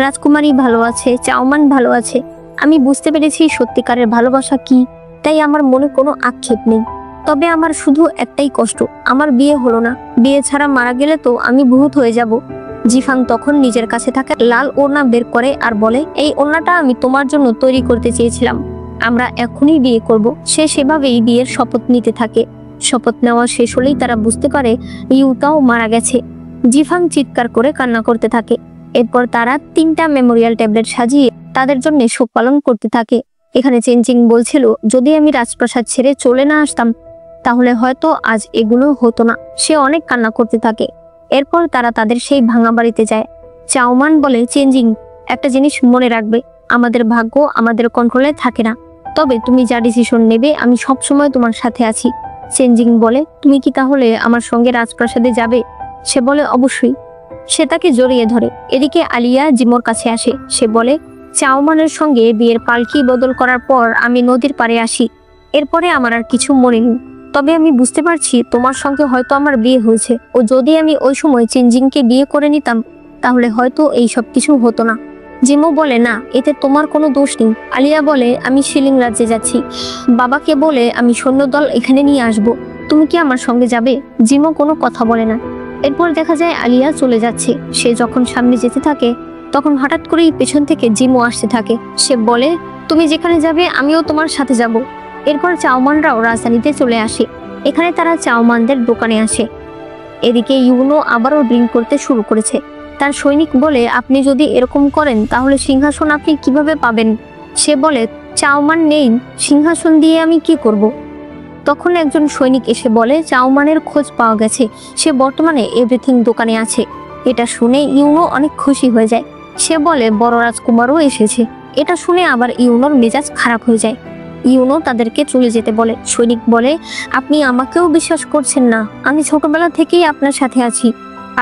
রাজকুমারী ভালো আছে, চাওমান ভালো আছে, আমি বুঝতে পেরেছি সত্যিকারের ভালোবাসা কি। তাই আমার মনে কোনো আক্ষেপ নেই। তবে আমার শুধু একটাই কষ্ট, আমার বিয়ে হলো না। বিয়ে ছাড়া মারা গেলে তো আমি ভূত হয়ে যাব। জিফাং তখন নিজের কাছে থাকা লাল ওড়না বের করে আর বলে, এই ওড়নাটা আমি তোমার জন্য তৈরি করতে চেয়েছিলাম। আমরা এখনই বিয়ে করব। সে সেভাবেই বিয়ের শপথ নিতে থাকে। শপথ নেওয়া শেষ হলেই তারা বুঝতে পারে ইউতাও মারা গেছে। জিফাং চিৎকার করে কান্না করতে থাকে। এরপর তারা 3টা মেমোরিয়াল ট্যাবলেট সাজিয়ে তাদের জন্য শোক পালন করতে থাকে। এখানে চেনজিং বলছিল, যদি আমি রাজপ্রাসাদ ছেড়ে চলে না আসতাম তাহলে হয়তো আজ এগুলো হতো না। সে অনেক কান্না করতে থাকে। এরপর তারা তাদের সেই ভাঙা বাড়িতে যায়। চাওমান বলে, চেনজিং, একটা জিনিস মনে রাখবে, আমাদের ভাগ্য আমাদের কন্ট্রোলে থাকে না। তবে তুমি যা ডিসিশন নেবে আমি সবসময় তোমার সাথে আছি। চেনজিং বলে, তুমি কি তাহলে আমার সঙ্গে রাজপ্রাসাদে যাবে? সে বলে, অবশ্যই। সে তাকে জড়িয়ে ধরে। এদিকে আলিয়া জিমোর কাছে আসে। সে বলে, চাওমানের সঙ্গে বিয়ের পালকি বদল করার পর আমি নদীর পাড়ে আসি। এরপরে আমার আর কিছু মনে নেই। তবে আমি বুঝতে পারছি তোমার সঙ্গে হয়তো আমার বিয়ে হয়েছে, ও যদি আমি ওই সময় চেনজিংকে বিয়ে করে নিতাম তাহলে হয়তো এই সব কিছু হতো না। জিমো বলে, না, এতে তোমার কোনো দোষ নেই। আলিয়া বলে, আমি শিলিং রাজ্যে যাচ্ছি। বাবাকে বলে আমি সৈন্যদল এখানে নিয়ে আসব। তুমি কি আমার সঙ্গে যাবে? জিমো কোনো কথা বলে না। এরপর দেখা যায় আলিয়া চলে যাচ্ছে। সে যখন সামনে যেতে থাকে তখন হঠাৎ করেই পেছন থেকে জিমো আসতে থাকে। সে বলে, তুমি যেখানে যাবে আমিও তোমার সাথে যাব। এরপর চাওমানরাও রাজধানীতে চলে আসে। এখানে তারা চাওমানদের দোকানে আসে। এদিকে ইউনো আবারও ড্রিঙ্ক করতে শুরু করেছে। তার সৈনিক বলে, আপনি যদি এরকম করেন তাহলে সিংহাসন আপনি কিভাবে পাবেন? সে বলে, চাওমান নেই, সিংহাসন দিয়ে আমি কি করব? তখন একজন সৈনিক এসে বলে, চাওমানের খোঁজ পাওয়া গেছে, সে বর্তমানে এভরিথিং দোকানে আছে। এটা শুনে ইউনো অনেক খুশি হয়ে যায়। সে বলে, বড় রাজকুমারও এসেছে। এটা শুনে আবার ইউনোর মেজাজ খারাপ হয়ে যায়। ইউনো তাদেরকে চলে যেতে বলে। সৈনিক বলে, আপনি আমাকেও বিশ্বাস করছেন না? আমি ছোটবেলা থেকেই আপনার সাথে আছি।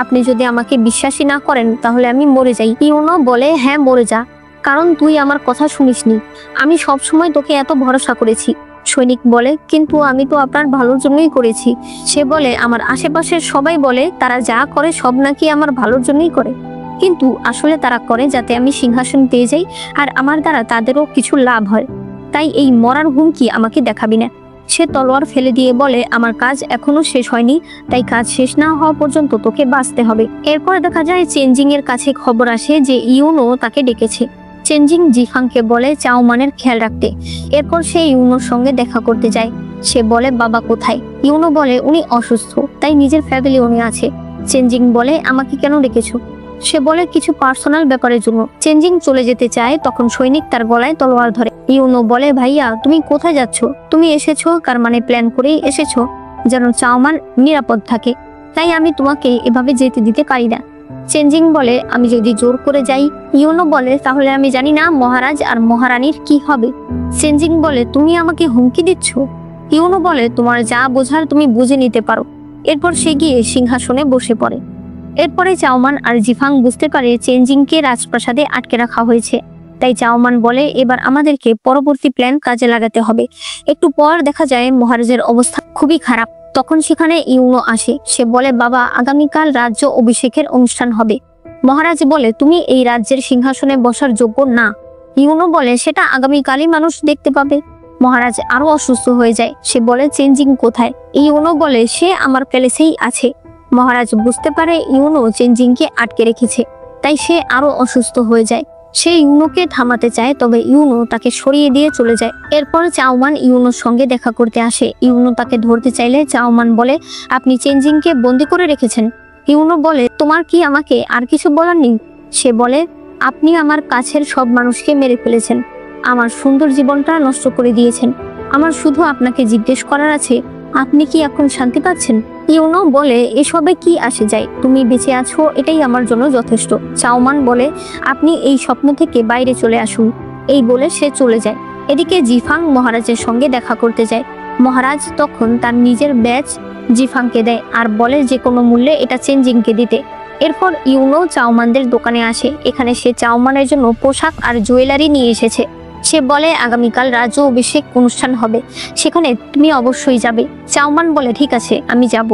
আপনি যদি আমাকে বিশ্বাসই না করেন তাহলে আমি মরে যাই। ইউনো বলে, হ্যাঁ মরে যা, কারণ তুই আমার কথা শুনিসনি। আমি সবসময় তোকে এত ভরসা করেছি। সৈনিক বলে, কিন্তু আমি তো আপনার ভালোর জন্যই করেছি। সে বলে, আমার আশেপাশের সবাই বলে তারা যা করে সব নাকি আমার ভালোর জন্যই করে, কিন্তু আসলে তারা করে যাতে আমি সিংহাসন পেয়ে যাই আর আমার দ্বারা তাদেরও কিছু লাভ হয়। তাই এই মরার হুমকি আমাকে দেখাবি না। সে তলোয়ার ফেলে দিয়ে বলে, আমার কাজ এখনো শেষ হয়নি, তাই কাজ শেষ না হওয়া পর্যন্ত তোকে বাঁচতে হবে। এরপর দেখা যায় চেনজিং এর কাছে খবর আসে যে ইউনো তাকে ডেকেছে। চেনজিং জিফাংকে বলে চাওমানের খেয়াল রাখতে। এরপর সে ইউনোর সঙ্গে দেখা করতে যায়। সে বলে, বাবা কোথায়? ইউনো বলে, উনি অসুস্থ, তাই নিজের ফ্যামিলি উনি আছে। চেনজিং বলে, আমাকে কেন ডেকেছো? সে বলে, কিছু পার্সোনাল ব্যাপারের জন্য। চেনজিং চলে যেতে চায়, তখন সৈনিক তার গলায় তলোয়ার ধরে। ইউনো বলে, ভাইয়া তুমি কোথায় যাচ্ছ? তুমি এসেছো কার মানে প্ল্যান করেই এসেছো যেন চাওমান নিরাপদ থাকে, তাই আমি তোমাকে এভাবে যেতে দিতে পারি না। চেনজিং বলে, আমি যদি জোর করে যাই? ইউনো বলে, তাহলে আমি জানি না মহারাজ আর মহারানীর কি হবে। চেনজিং বলে, তুমি আমাকে হুমকি দিচ্ছ? ইউনো বলে, তোমার যা বোঝার তুমি বুঝে নিতে পারো। এরপর সে গিয়ে সিংহাসনে বসে পড়ে। এরপরে চাওমান আর জিফাং বুঝতে পারে চেনজিংকে রাজপ্রাসাদে আটকে রাখা হয়েছে। তাই চাওমান বলে, এবার আমাদেরকে পরবর্তী প্ল্যান কাজে লাগাতে হবে। একটু পর দেখা যায় মহারাজের অবস্থা খুবই খারাপ। তখন সেখানে ইউনো আসে। সে বলে, বাবা, আগামীকাল রাজ্য অভিষেকের অনুষ্ঠান হবে। মহারাজ বলে, তুমি এই রাজ্যের সিংহাসনে বসার যোগ্য না। ইউনো বলে, সেটা আগামীকালই মানুষ দেখতে পাবে। মহারাজ আরো অসুস্থ হয়ে যায়। সে বলে, চেনজিং কোথায়? ইউনো বলে, সে আমার প্যালেসেই আছে। মহারাজ বুঝতে পারে ইউনো চেনজিংকে আটকে রেখেছে, তাই সে আরো অসুস্থ হয়ে যায়। সে ইউনোকে থামাতে চায়, তবে ইউনো তাকে সরিয়ে দিয়ে চলে যায়। এরপর চাওমান ইউনোর সঙ্গে দেখা করতে আসে। ইউনো তাকে ধরতে চাইলে চাওমান বলে, আপনি চেনজিংকে বন্দি করে রেখেছেন। ইউনো বলে, তোমার কি আমাকে আর কিছু বলার নেই? সে বলে, আপনি আমার কাছের সব মানুষকে মেরে ফেলেছেন, আমার সুন্দর জীবনটা নষ্ট করে দিয়েছেন। আমার শুধু আপনাকে জিজ্ঞেস করার আছে, আপনি কি এখন শান্তি পাচ্ছেন? ইউনো বলে, এসবে কি আসে যায়, তুমি বেঁচে আছো এটাই আমার জন্য যথেষ্ট। চাওমান বলে, আপনি এই স্বপ্ন থেকে বাইরে চলে আসুন। এই বলে সে চলে যায়। এদিকে জিফাং মহারাজের সঙ্গে দেখা করতে যায়। মহারাজ তখন তার নিজের ব্যাজ জিফাংকে দেয় আর বলে যে কোনো মূল্যে এটা চেনজিংকে দিতে। এরপর ইউনো চাওমানদের দোকানে আসে। এখানে সে চাওমানের জন্য পোশাক আর জুয়েলারি নিয়ে এসেছে। সে বলে, আগামীকাল রাজ্য অভিষেক অনুষ্ঠান হবে, সেখানে তুমি অবশ্যই যাবে। চাওমান বলে, ঠিক আছে, আমি যাব।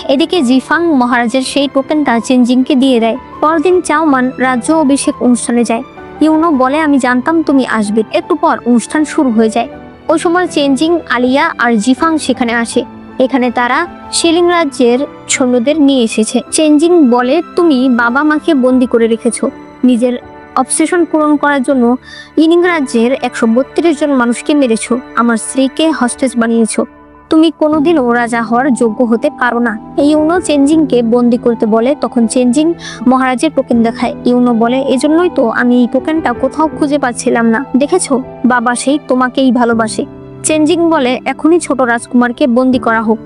এদিকে জিফাং মহারাজের সেই টোকেনটা চেনজিংকে দিয়ে দেয়। পরদিন চাওমান রাজ্য অভিষেক অনুষ্ঠানে যায়। ইউনো বলে, আমি জানতাম তুমি আসবে। একটু পর অনুষ্ঠান শুরু হয়ে যায়। ওই সময় চেনজিং, আলিয়া আর জিফাং সেখানে আসে। এখানে তারা শিলিং রাজ্যের সৈন্যদের নিয়ে এসেছে। চেনজিং বলে, তুমি বাবা মাকে বন্দি করে রেখেছো, নিজের অবসেশন পূরণ করার জন্য ইনিং রাজ্যের 132 জন মানুষকে মেরেছো, আমার স্ত্রীকে হস্টেজ বানিয়েছো, তুমি কোনোদিনও রাজা হওয়ার যোগ্য হতে পারো না। ইউনো চেনজিংকে বন্দি করতে বলে। তখন চেনজিং মহারাজের টোকেন দেখায়। ইউনো বলে, এজন্যই তো আমি এই টোকেনটা কোথাও খুঁজে পাচ্ছিলাম না, দেখেছো, বাবা সেই তোমাকেই ভালোবাসে। চেনজিং বলে, এখনই ছোট রাজকুমারকে বন্দি করা হোক।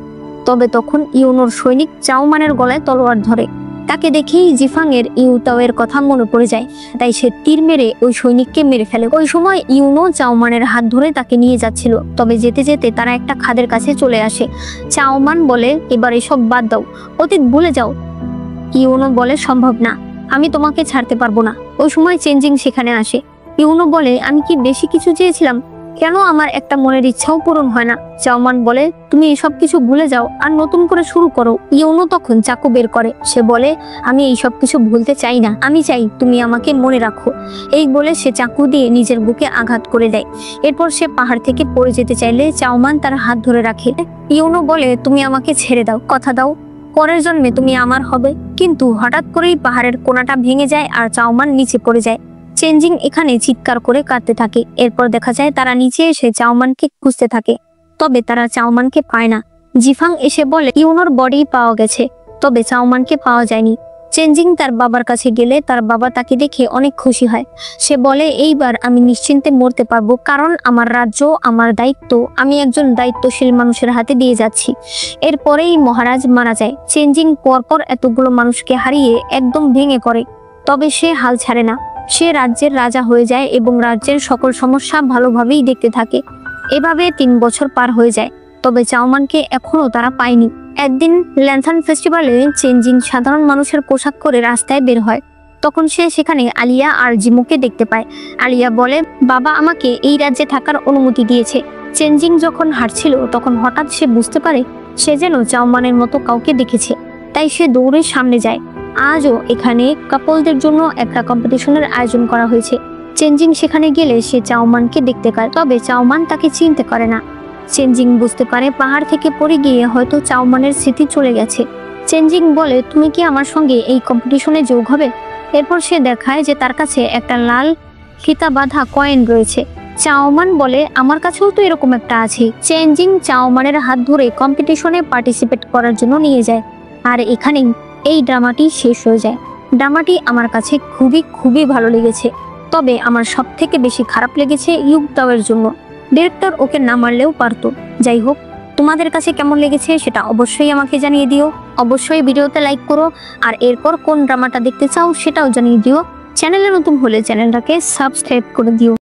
তবে তখন ইউনোর সৈনিক চাওমানের গলায় তলোয়ার ধরে। তাকে দেখেই জিফাং এর ইউতাওয়ের কথা মনে পড়ে যায়, তাই সে তীর মেরে ওই সৈনিককে মেরে ফেলে। ওই সময় ইউনো চাওমানের হাত ধরে তাকে নিয়ে যাচ্ছিল। তবে যেতে যেতে তারা একটা খাদের কাছে চলে আসে। চাওমান বলে, এবার এসব বাদ দাও, অতীত ভুলে যাও। ইউনো বলে, সম্ভব না, আমি তোমাকে ছাড়তে পারবো না। ওই সময় চেনজিং সেখানে আসে। ইউনো বলে, আমি কি বেশি কিছু চেয়েছিলাম? কেন আমার একটা মনের ইচ্ছাও পূরণ হয় না? চাওমান বলে, তুমি এসব কিছু ভুলে যাও আর নতুন করে শুরু করো। ইউনো তখন চাকু বের করে। সে বলে, আমি এইসব কিছু ভুলতে চাই না, আমি চাই তুমি আমাকে মনে রাখো। এই বলে সে চাকু দিয়ে নিজের বুকে আঘাত করে দেয়। এরপর সে পাহাড় থেকে পড়ে যেতে চাইলে চাওমান তার হাত ধরে রাখে। ইউনো বলে, তুমি আমাকে ছেড়ে দাও, কথা দাও পরের জন্মে তুমি আমার হবে। কিন্তু হঠাৎ করেই পাহাড়ের কোনাটা ভেঙে যায় আর চাওমান নিচে পড়ে যায়। চেনজিং এখানে চিৎকার করে কাঁদতে থাকে। এরপর দেখা যায় তারা নিচে এসে চাওমানকে খুঁজতে থাকে, তবে তারা চাওমানকে পায় না। জিফাং এসে বলে, ইউনোর বডি পাওয়া গেছে, তবে চাওমানকে পাওয়া যায়নি। চেনজিং তার বাবার কাছে গেলে তার বাবা তাকে দেখে অনেক খুশি হয়। সে বলে, এইবার আমি নিশ্চিন্তে মরতে পারবো, কারণ আমার রাজ্য, আমার দায়িত্ব আমি একজন দায়িত্বশীল মানুষের হাতে দিয়ে যাচ্ছি। এরপরেই মহারাজ মারা যায়। চেনজিং পরপর এতগুলো মানুষকে হারিয়ে একদম ভেঙে পড়ে, তবে সে হাল ছাড়ে না। সে রাজ্যের রাজা হয়ে যায় এবং রাজ্যের সকল সমস্যা ভালোভাবেই দেখতে থাকে। এভাবে 3 বছর পার হয়ে যায়, তবে চাওমানকে এখনো তারা পায়নি। একদিন ল্যান্থার্ন ফেস্টিভ্যালে চেনজিং সাধারণ মানুষের পোশাক করে রাস্তায় বের হয়। তখন সে সেখানে আলিয়া আর জিমুকে দেখতে পায়। আলিয়া বলে, বাবা আমাকে এই রাজ্যে থাকার অনুমতি দিয়েছে। চেনজিং যখন হাঁটছিল তখন হঠাৎ সে বুঝতে পারে সে যেন চাওমানের মতো কাউকে দেখেছে, তাই সে দৌড়ে সামনে যায়। আজও এখানে কাপলদের জন্য একটা কম্পিটিশনের আয়োজন করা হয়েছে। চেনজিং সেখানে গেলে সে চাওমানকে দেখতে পায়, তবে চাওমান তাকে চিনতে পারে না। চেনজিং বুঝতে পারে পাহাড় থেকে পড়ে গিয়ে হয়তো চাওমানের স্মৃতি চলে গেছে। চেনজিং বলে, তুমি কি আমার সঙ্গে এই কম্পিটিশনে যোগ হবে? এরপর সে দেখায় যে তার কাছে একটা লাল ফিতা বাঁধা কয়েন রয়েছে। চাওমান বলে, আমার কাছেও তো এরকম একটা আছে। চেনজিং চাওমানের হাত ধরে কম্পিটিশনে পার্টিসিপেট করার জন্য নিয়ে যায়। আর এখানেই এই ড্রামাটি শেষ হয়ে যায়। ড্রামাটি আমার কাছে খুবই ভালো লেগেছে, তবে আমার সব থেকে বেশি খারাপ লেগেছে ইউতাওয়ের জন্য। ডিরেক্টর ওকে না মারলেও পারতো। যাই হোক, তোমাদের কাছে কেমন লেগেছে সেটা অবশ্যই আমাকে জানিয়ে দিও। অবশ্যই ভিডিওতে লাইক করো, আর এরপর কোন ড্রামাটা দেখতে চাও সেটাও জানিয়ে দিও। চ্যানেলে নতুন হলে চ্যানেলটাকে সাবস্ক্রাইব করে দিও।